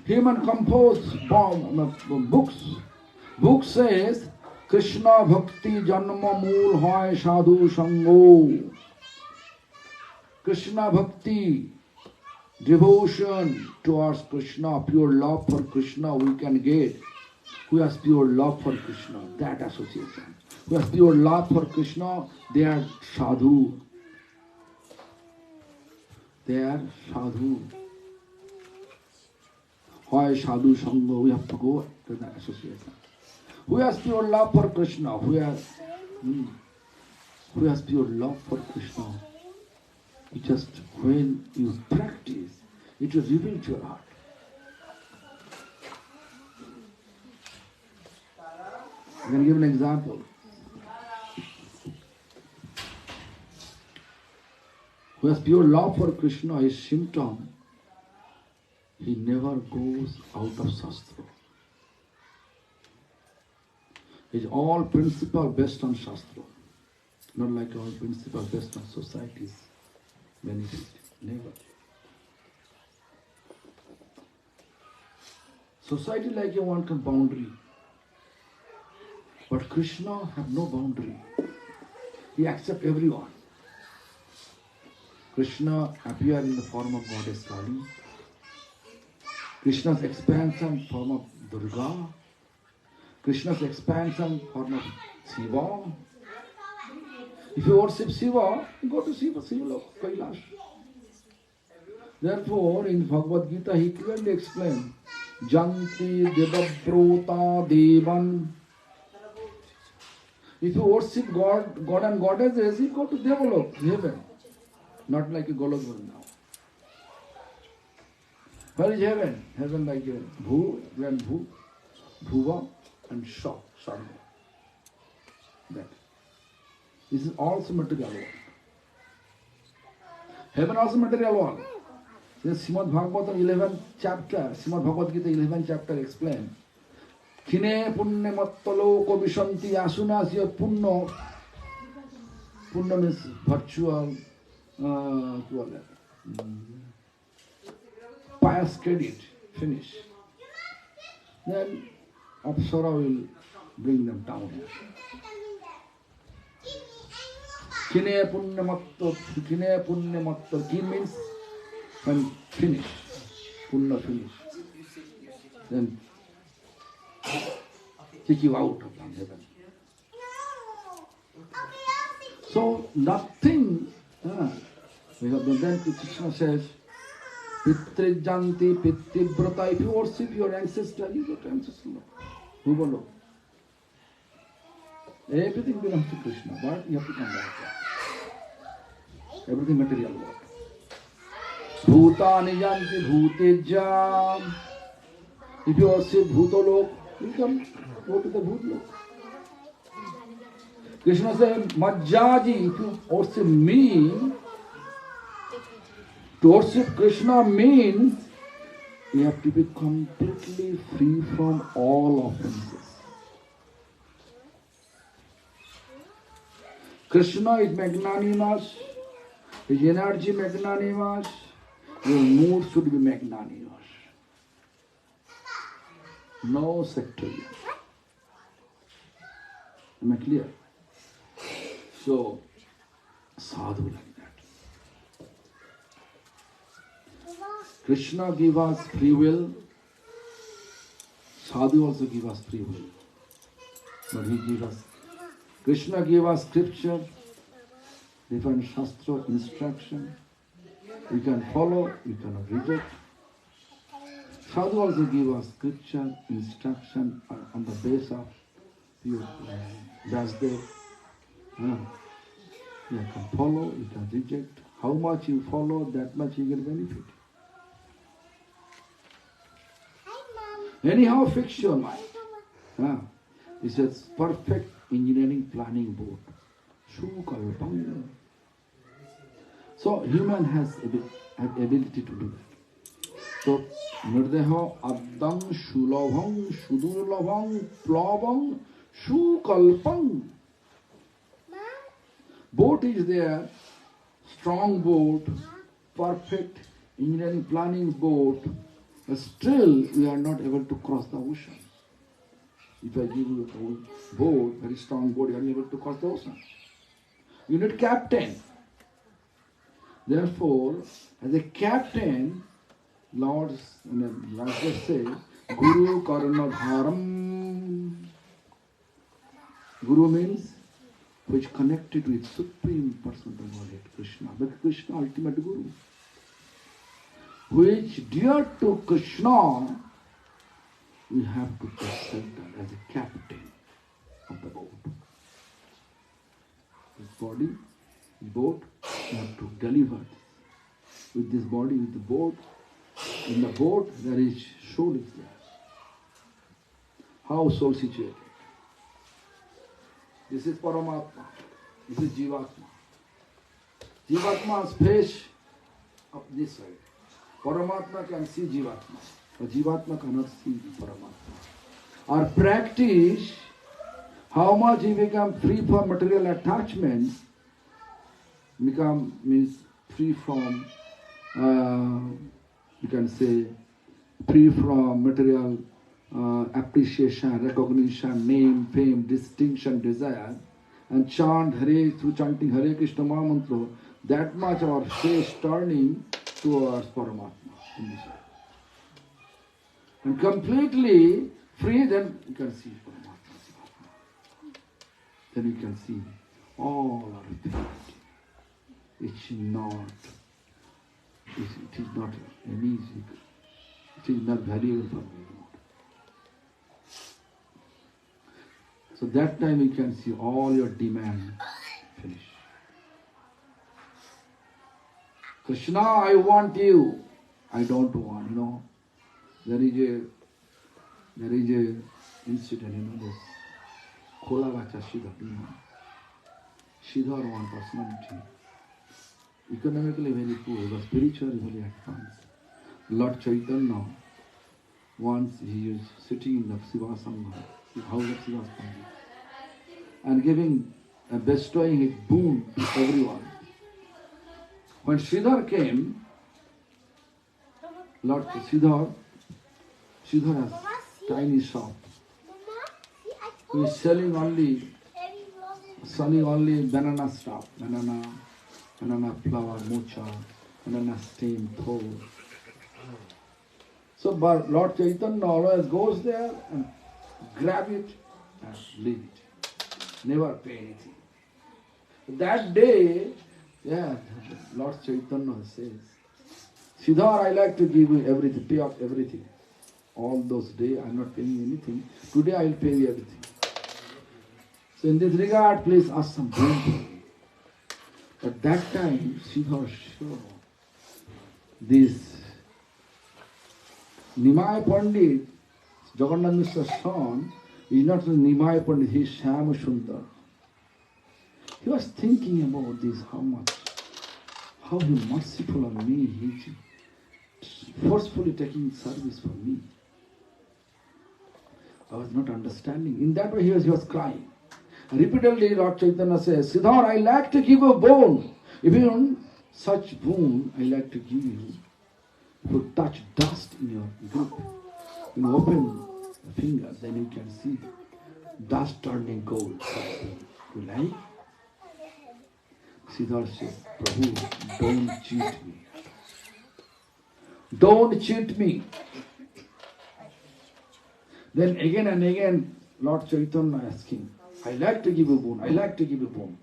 S1: Human compose books. Book says, Krishna Bhakti Janma Mool Hoy Sadhu Sango. Krishna Bhakti, devotion towards Krishna, pure love for Krishna we can get. Who has pure love for Krishna? That association. Who has pure love for Krishna? They are sadhu. They are sadhu. Why sadhu sangha? We have to go to the association. Who has pure love for Krishna? Who has pure love for Krishna? It just when you practice, it will reveal to your heart. I can give an example. Who has pure love for Krishna, his symptom, he never goes out of Shastra. It's all principle based on Shastra. Not like all principle based on society's benefit. Never. Society like a one boundary. But Krishna have no boundary. He accepts everyone. Krishna appeared in the form of goddess Kali. Krishna's expansion form of Durga. Krishna's expansion form of Shiva. If you worship Shiva, you go to Shiva, Kailash. Therefore, in Bhagavad Gita, he clearly explained, Janti Devabrota Devan. If you worship God and goddesses, you go to Devalok, heaven. Not like a Golok Vrindavan. Where is heaven? Heaven like a Bhu, and Bhu, Bhuva, and Sha, Sharma. That. This is also material world. Heaven also material world. This Srimad Bhagavatam 11th chapter, Srimad Bhagavad Gita 11th chapter explain. Kine punne mattalo ko vishanti asunas your punno. Punno means virtual, pious credit, finish. Then Apsara will bring them down here. Kine punne matto, kin means when finish, punna finish. Then take you out of heaven. So nothing, then Krishna says, Pitri Janti, Pitri Brata, if you worship your ancestor, you go to ancestor. Who will everything belongs to Krishna, but you have to come back. Everything material world. Bhutani Janti Bhutejam. If you worship Bhutolok, you can go to the Bhutlok. Krishna said, Majjaji, if you worship me, to worship Krishna means you have to be completely free from all offenses. Krishna is magnanimous, his energy magnanimous, your mood should be magnanimous. No sectarian. Am I clear? So, sadhu like that. Krishna give us free will. Sadhu also give us free will. But he give us. Krishna gave us scripture, different shastra, instruction. We can follow, we cannot reject. Sadhu also give us scripture, instruction on the base of pure Dasdev. You can follow, you can reject. How much you follow, that much you get benefit. Anyhow, fix your mind. This is perfect engineering planning board. So human has ability to do that. So nirdeha addam shulabham shudurlabham plavam shukalpam. Boat is there, strong boat, perfect engineering planning boat, but still we are not able to cross the ocean. If I give you a boat, very strong boat, you are able to cross the ocean. You need captain. Therefore, as a captain, Lord just say, Guru Karnadharam. Guru means which connected with Supreme Person of Godhead, Krishna. But Krishna, ultimate Guru. Which dear to Krishna, we have to present as a captain of the boat. This body, boat, we have to deliver with this body, with the boat. In the boat, there is soul is there. How soul situated? This is Paramatma. This is Jivatma. Jivatma's face up this side. Paramatma can see Jivatma, but Jivatma cannot see Paramatma. Our practice, how much we become free from material attachments, means free from, you can say, free from material appreciation, recognition, name, fame, distinction, desire, and chant Hare through chanting Hare Krishna Mahamantra, that much our face turning towards Paramatma in this way. And completely free, then you can see Paramatma. Then you can see all our activity. It is not an easy, it is not valuable for me. So that time you can see all your demand finish. Krishna, I want you. I don't want, There is a incident, this Kolagacha Siddhar, Siddhar one personality. Economically very poor, but spiritually very advanced. Lord Chaitanya, once he is sitting in the Siva Sangha, the house of Siva Sangha, and bestowing his boon to everyone. When Sridhar came, Lord Sridhar has tiny shop. He is selling only banana stuff, banana flour, mocha, banana steam, thol. So but Lord Chaitanya always goes there and grab it and leave it. Never pay anything. That day, Lord Chaitanya says, Siddhar, I like to give you everything, pay off everything. All those days I am not paying you anything. Today I will pay you everything. So in this regard, please ask some boon for me. At that time, Siddhar sure this Nimai Pandit, Jagannath Mishra's son, is not Nimai Pandit, he is Shyam Sundar. He was thinking about this, how he merciful on me, he is forcefully taking service for me. I was not understanding. In that way he was crying. Repeatedly Lord Chaitanya says, Siddhar, I like to give a boon. Even such boon I like to give you. If you touch dust in your grip, you open the finger, then you can see dust turning gold. You like? Siddhar said, Prabhu, don't cheat me. Don't cheat me. Then again and again, Lord Chaitanya asking, I like to give a boon, I like to give a boon.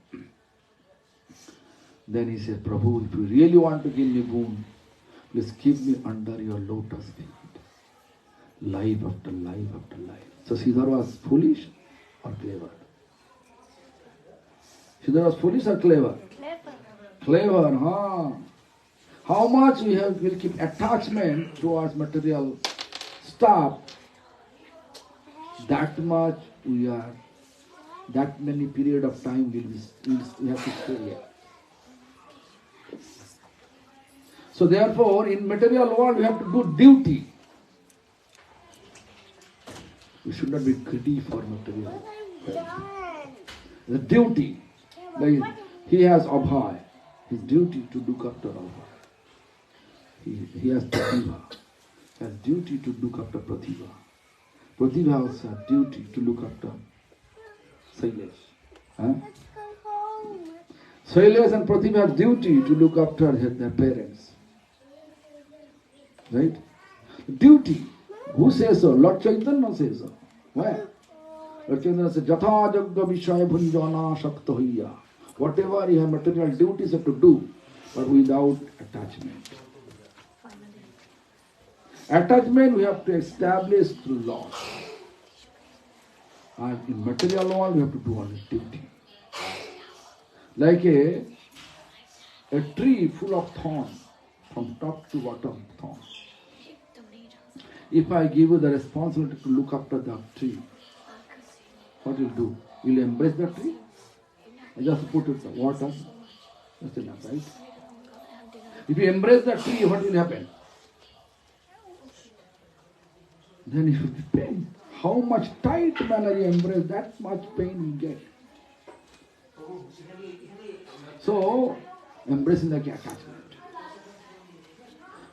S1: Then he said, Prabhu, if you really want to give me boon, please keep me under your lotus feet. Life after life after life. So Siddhar was foolish or clever? Siddhar was foolish or clever? Clever, huh? How much will keep attachment towards material stuff, that much that many period of time we have to stay here. So therefore, in material world, we have to do duty. We should not be greedy for material. The duty. Like he has abhas. His duty to look after abhas. He has pratibha. He has duty to look after pratibha. Pratibha also has duty to look after Shailesh. Shailesh and Pratibha have duty to look after their parents. Right? Duty. Who says so? Lord Chaitanya says so. Why? Lord Chaitanya says, Jatha jagga vishaya bhunjana shakta hiya. Whatever you have material duties have to do, but without attachment. Attachment we have to establish through law. And in material world we have to do only duty. Like a tree full of thorns, from top to bottom thorns. If I give you the responsibility to look after the tree, what will you do? Will you embrace the tree? I just put it in water. That's enough, right? If you embrace the tree, what will happen? Then you will be pain. How much tight manner you embrace, that much pain you get. So, embracing the attachment.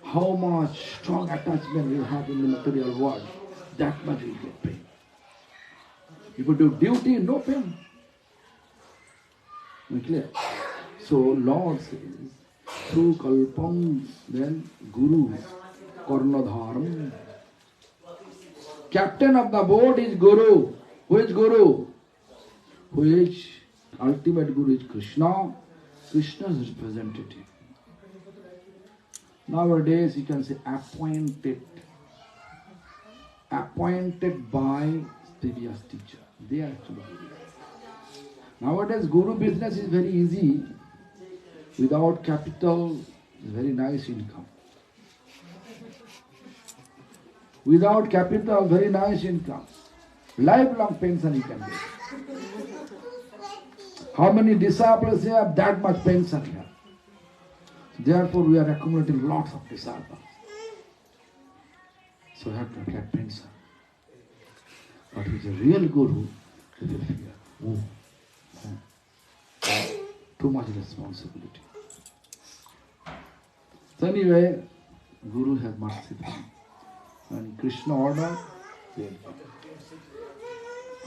S1: How much strong attachment you have in the material world, that much you get pain. If you do duty, no pain. Clear? So Lord says, through kalpam, then Guru, Karnadharam. Captain of the boat is Guru. Who is Guru? Who is ultimate Guru is Krishna. Krishna's representative. Nowadays you can say appointed. Appointed by previous teacher. They are actually Guru. Nowadays Guru business is very easy. Without capital, it's very nice income. Without capital, very nice income. Lifelong pension you can get. How many disciples have that much pension here? Therefore, we are accumulating lots of disciples. So we have to get pension. But with a real Guru, he will fear. Too much responsibility. So anyway, Guru has mercy on him. And Krishna ordered,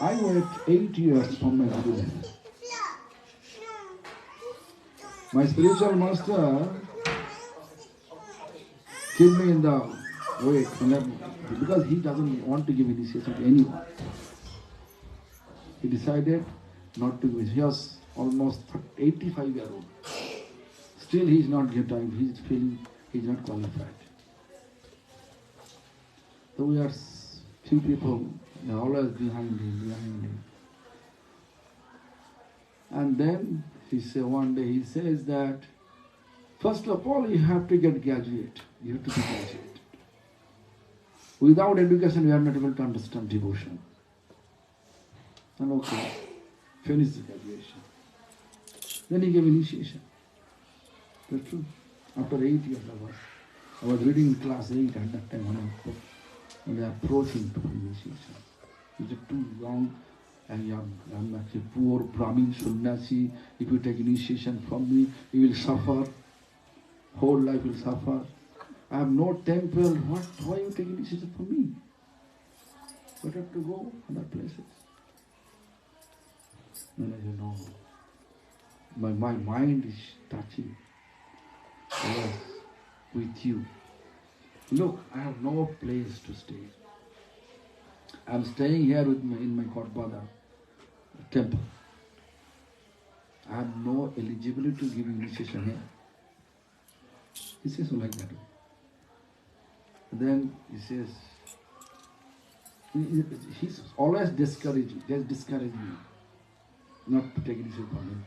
S1: I wait 8 years from my Guru. My spiritual master kept me in the wait because he doesn't want to give initiation to anyone. He decided not to give. He was almost 85 years old. Still he is not getting, he is feeling he is not qualified. So we are few people, they are always behind him. And then he said one day, he says that first of all you have to get graduate. You have to be graduate. Without education you are not able to understand devotion. And okay, finish the graduation. Then he gave initiation. That's true. After 8 years I was reading in class 8 at that time when I approached him to initiation. He was too young and young. I'm actually poor Brahmin sannyasi. If you take initiation from me, you will suffer. Whole life will suffer. I have no temple. Why you take initiation from me? But I have to go other places. Then I said, no. My mind is touching. Yes, with you. Look, I have no place to stay. I am staying here with in my godfather temple. I have no eligibility to give initiation here. He says so like that. Then he says, he's always discouraging, just discouraging me not to take initiation from him.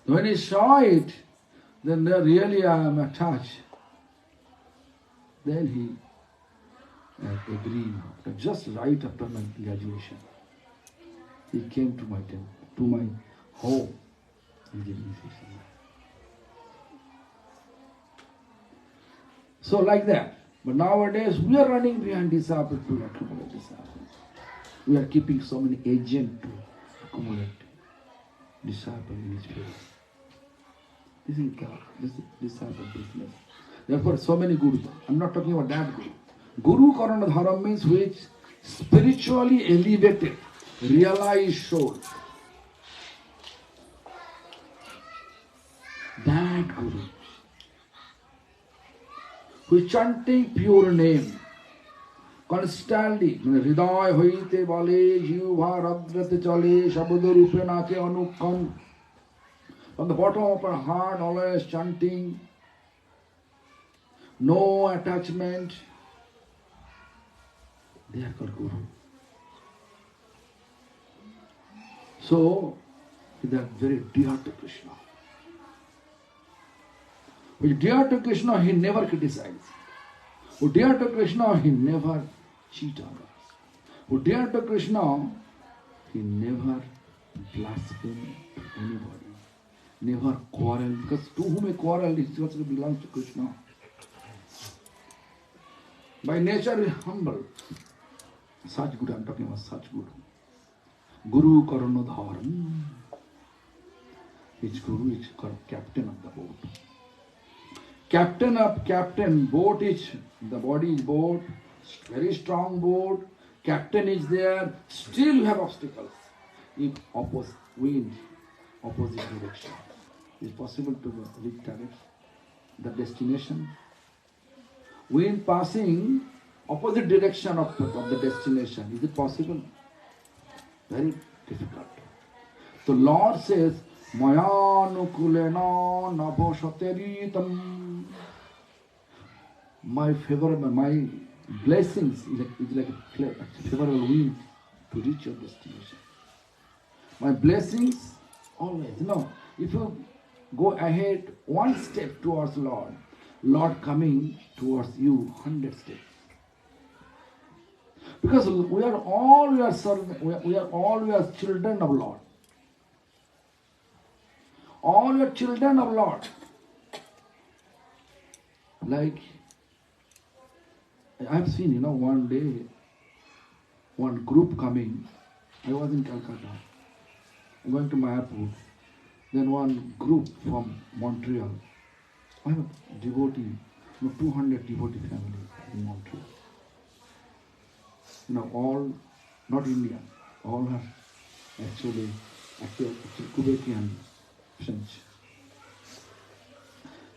S1: When he saw it, then really I am attached. Then he agreed, just right after my graduation, he came to my temple, to my home, and gave initiation. So like that. But nowadays we are running behind disciples to accumulate disciples. We are keeping so many agents to accumulate disciples in this field. This is disciple business. Therefore, so many gurus. I'm not talking about that guru. Guru Karana Dharam means which spiritually elevated, realized soul. That guru, who is chanting pure name, constantly, Hriday hoite bale, jivha radrate chale, shabda rupe nake anukam. From the bottom of our heart, always chanting, no attachment. They are called Guru. So, they are very dear to Krishna. Who is dear to Krishna, he never criticizes. Who is dear to Krishna, he never cheats others. Who is dear to Krishna, he never blasphemes to anybody. Never quarrel, because to whom a quarrel is also belongs to Krishna. By nature he is humble. Such Guru, I'm talking about such Guru. Guru Karanadharam. His Guru is called captain of the boat. Captain, boat is, the body is boat, very strong boat, captain is there, still you have obstacles. If oppose wind, opposite direction. Is it possible to reach the destination? Wind passing opposite direction of the destination. Is it possible? Very difficult. The Lord says, Mayanukulena nabhoshateritam. My blessings is like a favorable wind to reach your destination. My blessings always. If you go ahead one step towards Lord, Lord coming towards you 100 steps. Because we are all children of Lord. All your children of Lord. Like I have seen, one day, one group coming. I was in Calcutta. I'm going to my airport. Then one group from Montreal. I have a devotee, 200 devotee family in Montreal. All not Indian. All are actually Quebecian French.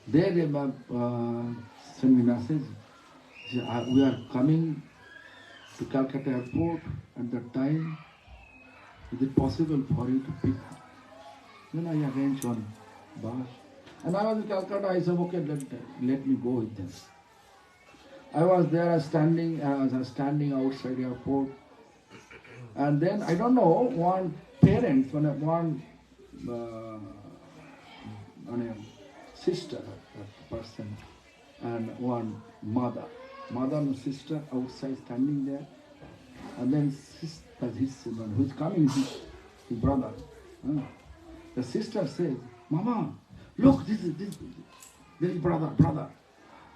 S1: They send me message. We are coming to Calcutta airport at that time. Is it possible for you to pick? Then I arranged one bus. And I was in Calcutta. I said, okay, let me go with them. I was there, I was standing outside the airport. And then, I don't know, one sister, that person, and one mother and sister outside standing there. And then who's coming, his brother. The sister says, Mama, look, this is brother.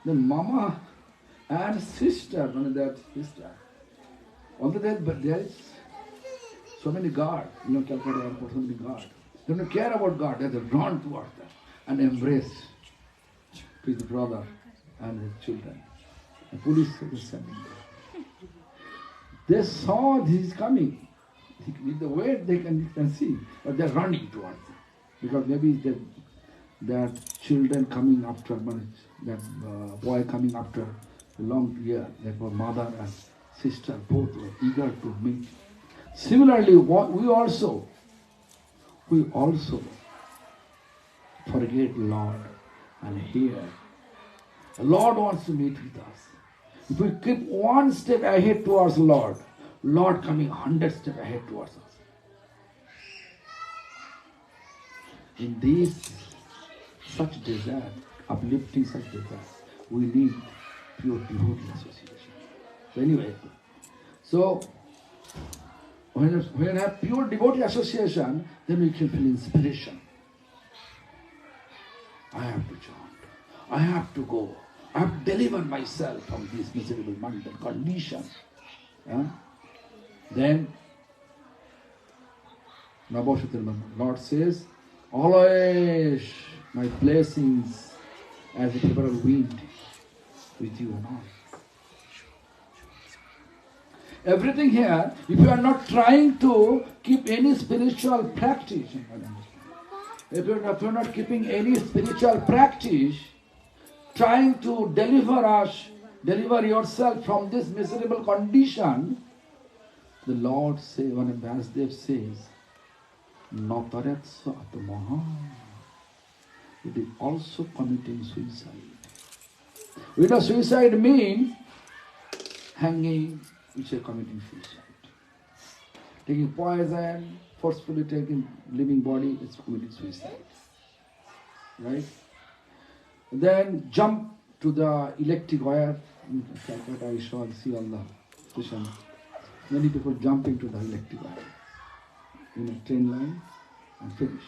S1: Then Mama and sister, that sister. Although there is so many guards, Calcutta airport, so many guards. They don't care about God, they run towards them and embrace his brother and his children. The police is standing there. They saw this coming. With the way they can see, but they're running towards him. Because maybe that children coming after, that boy coming after a long year, that was mother and sister both were eager to meet. Similarly, we also forget Lord and here. The Lord wants to meet with us. If we keep one step ahead towards Lord coming 100 steps ahead towards us. In this such desire, uplifting such desire, we need pure devotee association. So anyway, when we have pure devotee association, then we can feel inspiration. I have to chant. I have to go. I have to deliver myself from this miserable mental condition. Then, Lord says, always my blessings as a favorable wind with you and all. Everything here, if you are not trying to keep any spiritual practice, if you are not keeping any spiritual practice, trying to deliver yourself from this miserable condition, the Lord says, when Vasudev says, Nataratsa atmaha, it is also committing suicide. Suicide means hanging, which is committing suicide. Taking poison, forcefully taking living body, it's committing suicide. Right? Then jump to the electric wire. In Calcutta, I saw and see all the stations. Many people jump into the electric wire in a train line and finish.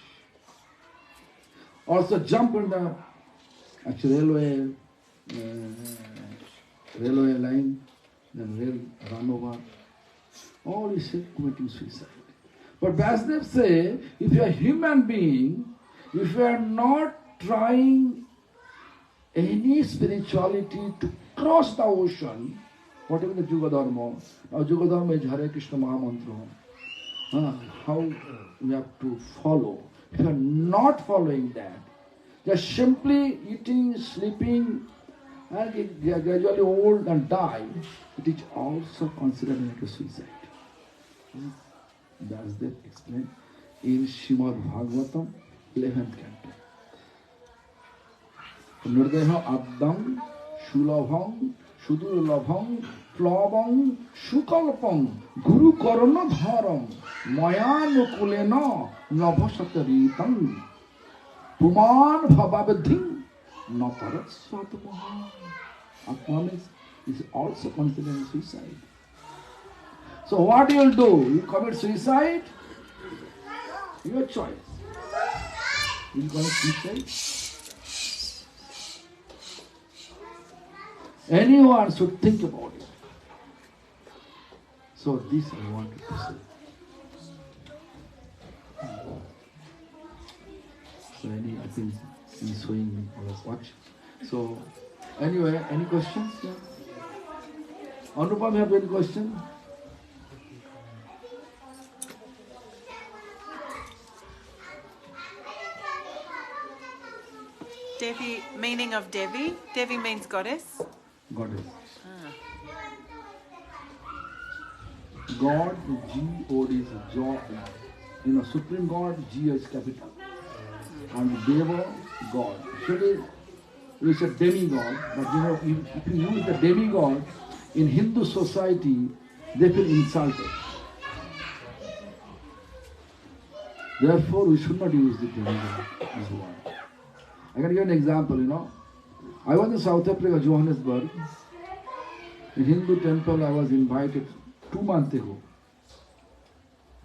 S1: Also jump in the railway line, then rail run over. All is committing suicide. But Vasudev say, if you are a human being, if you are not trying any spirituality to cross the ocean, whatever the Yuga Dharma, now Yuga Dharma is Hare Krishna Maha Mantra, how we have to follow. If you are not following that, just simply eating, sleeping, and get gradually old and die, it is also considered like a suicide. That's they explained in Srimad Bhagavatam, 11th canto. Nirdeha abdam shulabham sudurlabham plavam sukalpam guru korona dharam mayanukulena navasataritam puman bhavabadhim natarat swatamaha. Atma is also considered suicide. So what you will do? You commit suicide? Your choice. You will commit suicide? Anyone should think about it. So this I wanted to say. So I think he's showing me all this watch. So anyway, any questions? Yeah. Anupam, have any question?
S3: Devi, meaning of Devi? Devi means goddess?
S1: Goddess. God, G-O-D is God. Supreme God, G is capital. And Deva, God. Actually, it's a demigod, but if you use the demigod, in Hindu society, they feel insulted. Therefore, we should not use the demigod as word. I can give an example, I was in South Africa, Johannesburg. In Hindu temple, I was invited 2 months ago.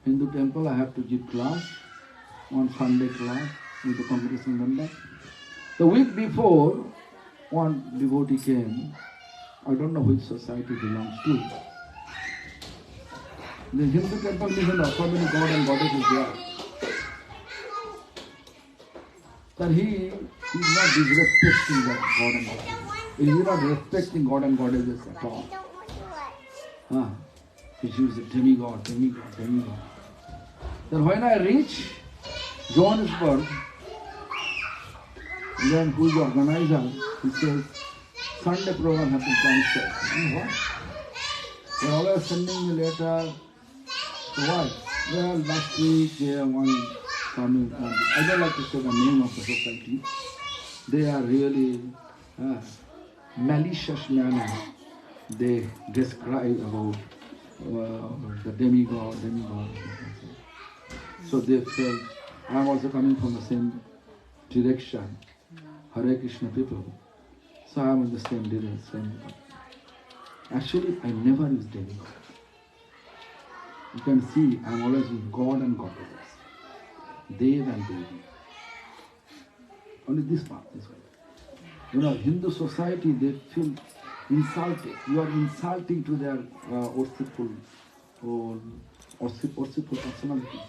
S1: Hindu temple, I have to give class, on Sunday class, with the congregation member. The week before, one devotee came. I don't know which society belongs to. The Hindu temple means so many God and goddesses there. That he is not disrespecting that God and goddesses. He is not respecting God and goddesses at all. He uses a demigod. Then when I reach Johannesburg, then who is the organizer? He says, Sunday program has been cancelled. What? They are always sending me letter. So why? Well, last week they are one coming. I don't like to say the name of the society. They are really malicious manner. They describe about the demigod. So they felt, I am also coming from the same direction. Hare Krishna people. So I am in the same direction. Actually, I never use demigod. You can see I am always with God and goddesses. Dev and Devi. Only this part, this way. Hindu society, they feel insulted. You are insulting to their worshipful personality.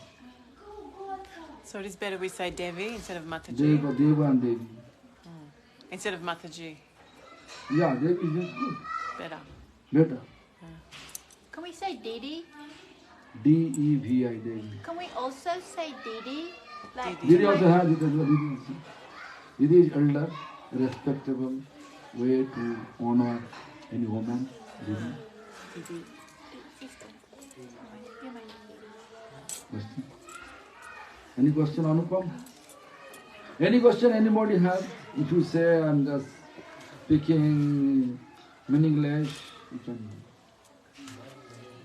S3: So it is better we say Devi instead of Mataji?
S1: Deva and Devi.
S3: Instead of Mataji?
S1: Yeah, Devi is good. Better.
S4: Can we say Didi?
S1: D-E-V-I, Devi.
S4: Can we also say Didi? Like
S1: Didi also has it as well. Didi is elder, respectable way to honor any woman. Didi. Question? Any question, Anupam? Any question anybody have? If you say I'm just speaking meaningless, you can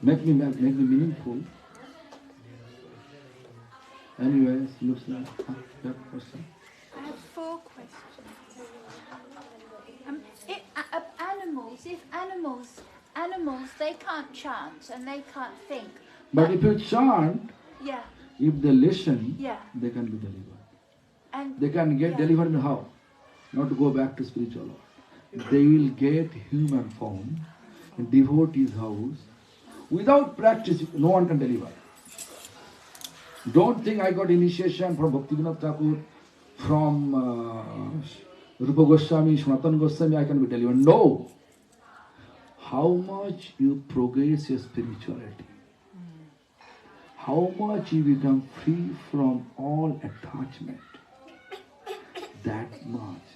S1: make me meaningful. Anyways, looks like question.
S4: I have 4 questions. If animals, they can't chant and they can't think.
S1: But if you chant,
S4: yeah,
S1: if they listen,
S4: yeah,
S1: they can be delivered.
S4: and
S1: They can get delivered in how? Not to go back to spiritual life. They will get human form in devotee's house. Without practice, no one can deliver. Don't think I got initiation from Bhaktivinoda Thakur, from Rupa Goswami, Sanatana Goswami, I can be delivered. No! How much you progress your spirituality, how much you become free from all attachment. That much.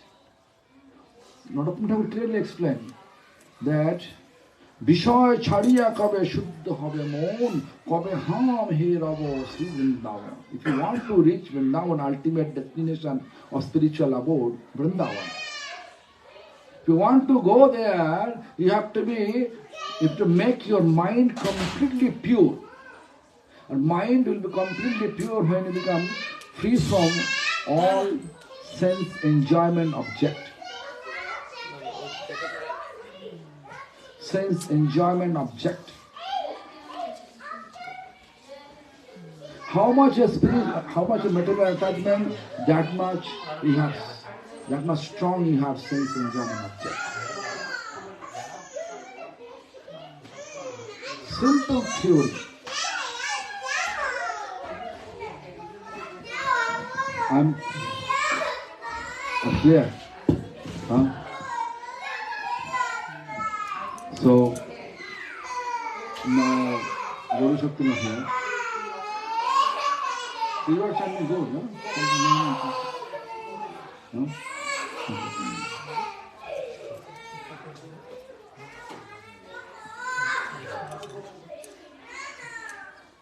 S1: Narottam Thakur clearly explained that বিষয় ছাড়িয়া কবে শুদ্ধ হবে মন কবে হাম হে রব Shri Vrindavan. If you want to reach Vrindavan, ultimate destination of spiritual abode, Vrindavan. If you want to go there, you have to make your mind completely pure. And mind will be completely pure when you become free from all sense enjoyment object. Sense enjoyment object. How much a spirit, how much a material attachment, that much strong you have sense enjoyment object. Simple theory. I'm clear. Huh? So now Guru Shakti Maha. You are chanting good, no? No?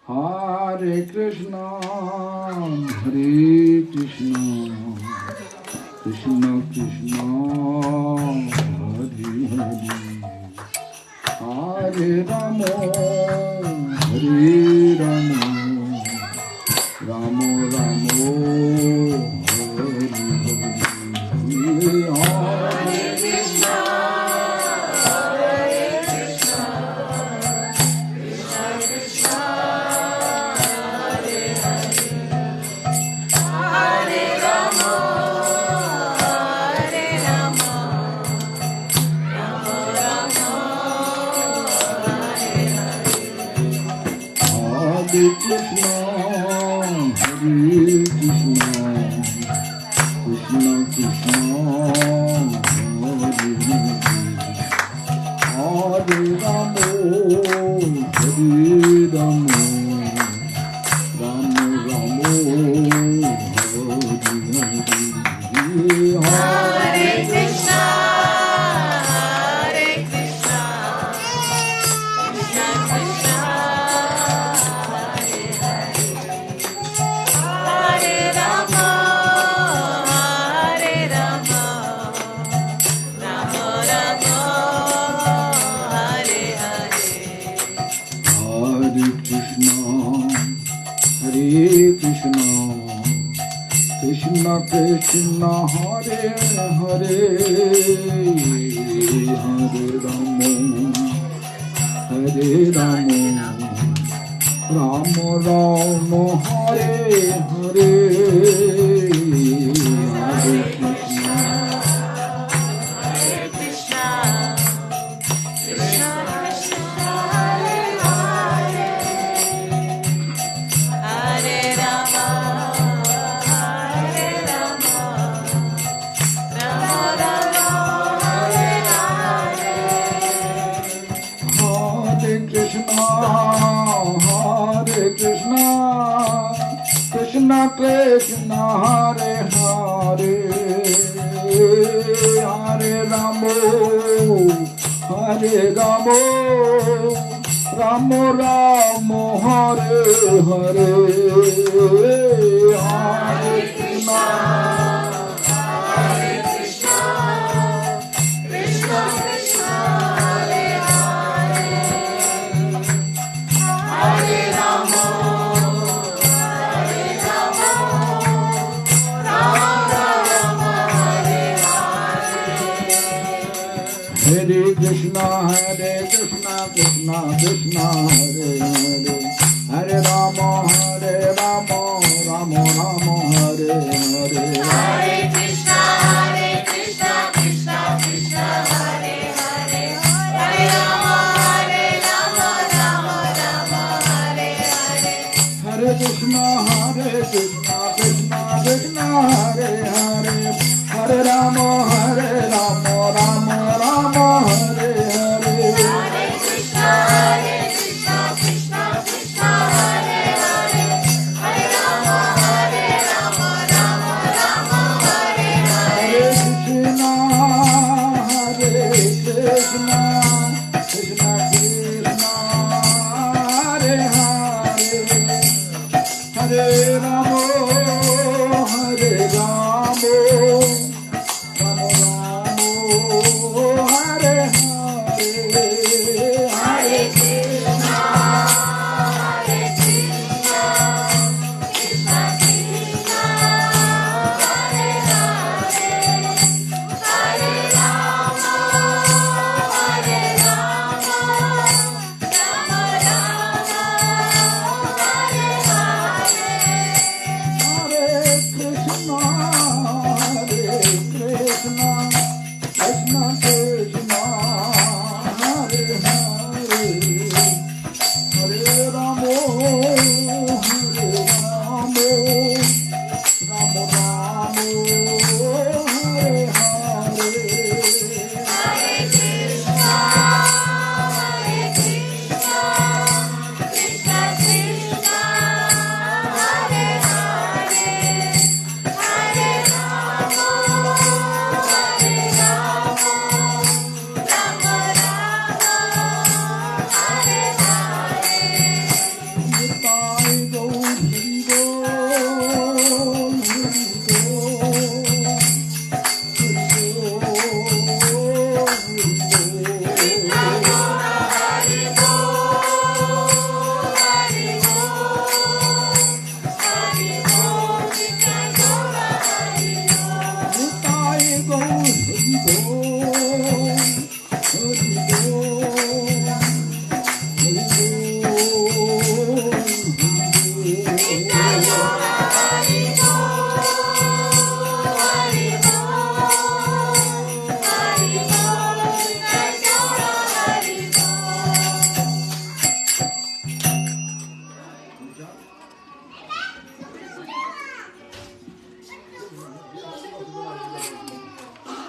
S1: Hare Krishna, Hare Krishna, Krishna Krishna, Hare Hare. Hare Ramo, Hare Ramo, Ramo Ramo, Hare Hare. Hare Krishna, Hare Krishna, Krishna Krishna, Hare Hare. Hare Ramo, Hare Ramo, Ramo Ramo. Hare Krishna, Hare Krishna, Krishna Krishna, Hare Hare. Hare Ramo, Hare Ramo, Ramo Ramo, Hare Hare. Hare Krishna, Hare Krishna, Krishna Krishna, Hare Hare. Hare Rama, Hare Rama, Rama Rama, Hare Hare. Hare Krishna, Hare Krishna, Krishna Krishna, Hare Hare. Hare Rama, Hare Rama, Rama Rama, Hare Hare. Hare Krishna, Hare Krishna, Krishna Krishna, Hare Hare. Hare Rama, Hare Rama, Rama Rama, Hare Hare. Hare Krishna, Hare Krishna, Krishna Krishna, Hare Hare. Hare Ramo, Hare Ramo, Ramo Ramo, Hare Hare. Hare Krishna, Hare Krishna, Krishna Krishna, Hare Hare. Hare Ramo, Hare Ramo, Rama Rama, Hare Hare. Hare Krishna, Krishna Krishna, Hare Hare. Hare Rama, Rama Rama, Hare Hare. Hare Krishna, Krishna Krishna, Hare Hare. Hare Rama, Rama Rama, Hare Hare. Hare Krishna, Krishna Krishna, Hare Hare. Hare Rama, Rama Rama, Hare Hare. Hare Krishna, Krishna Krishna, Hare Hare.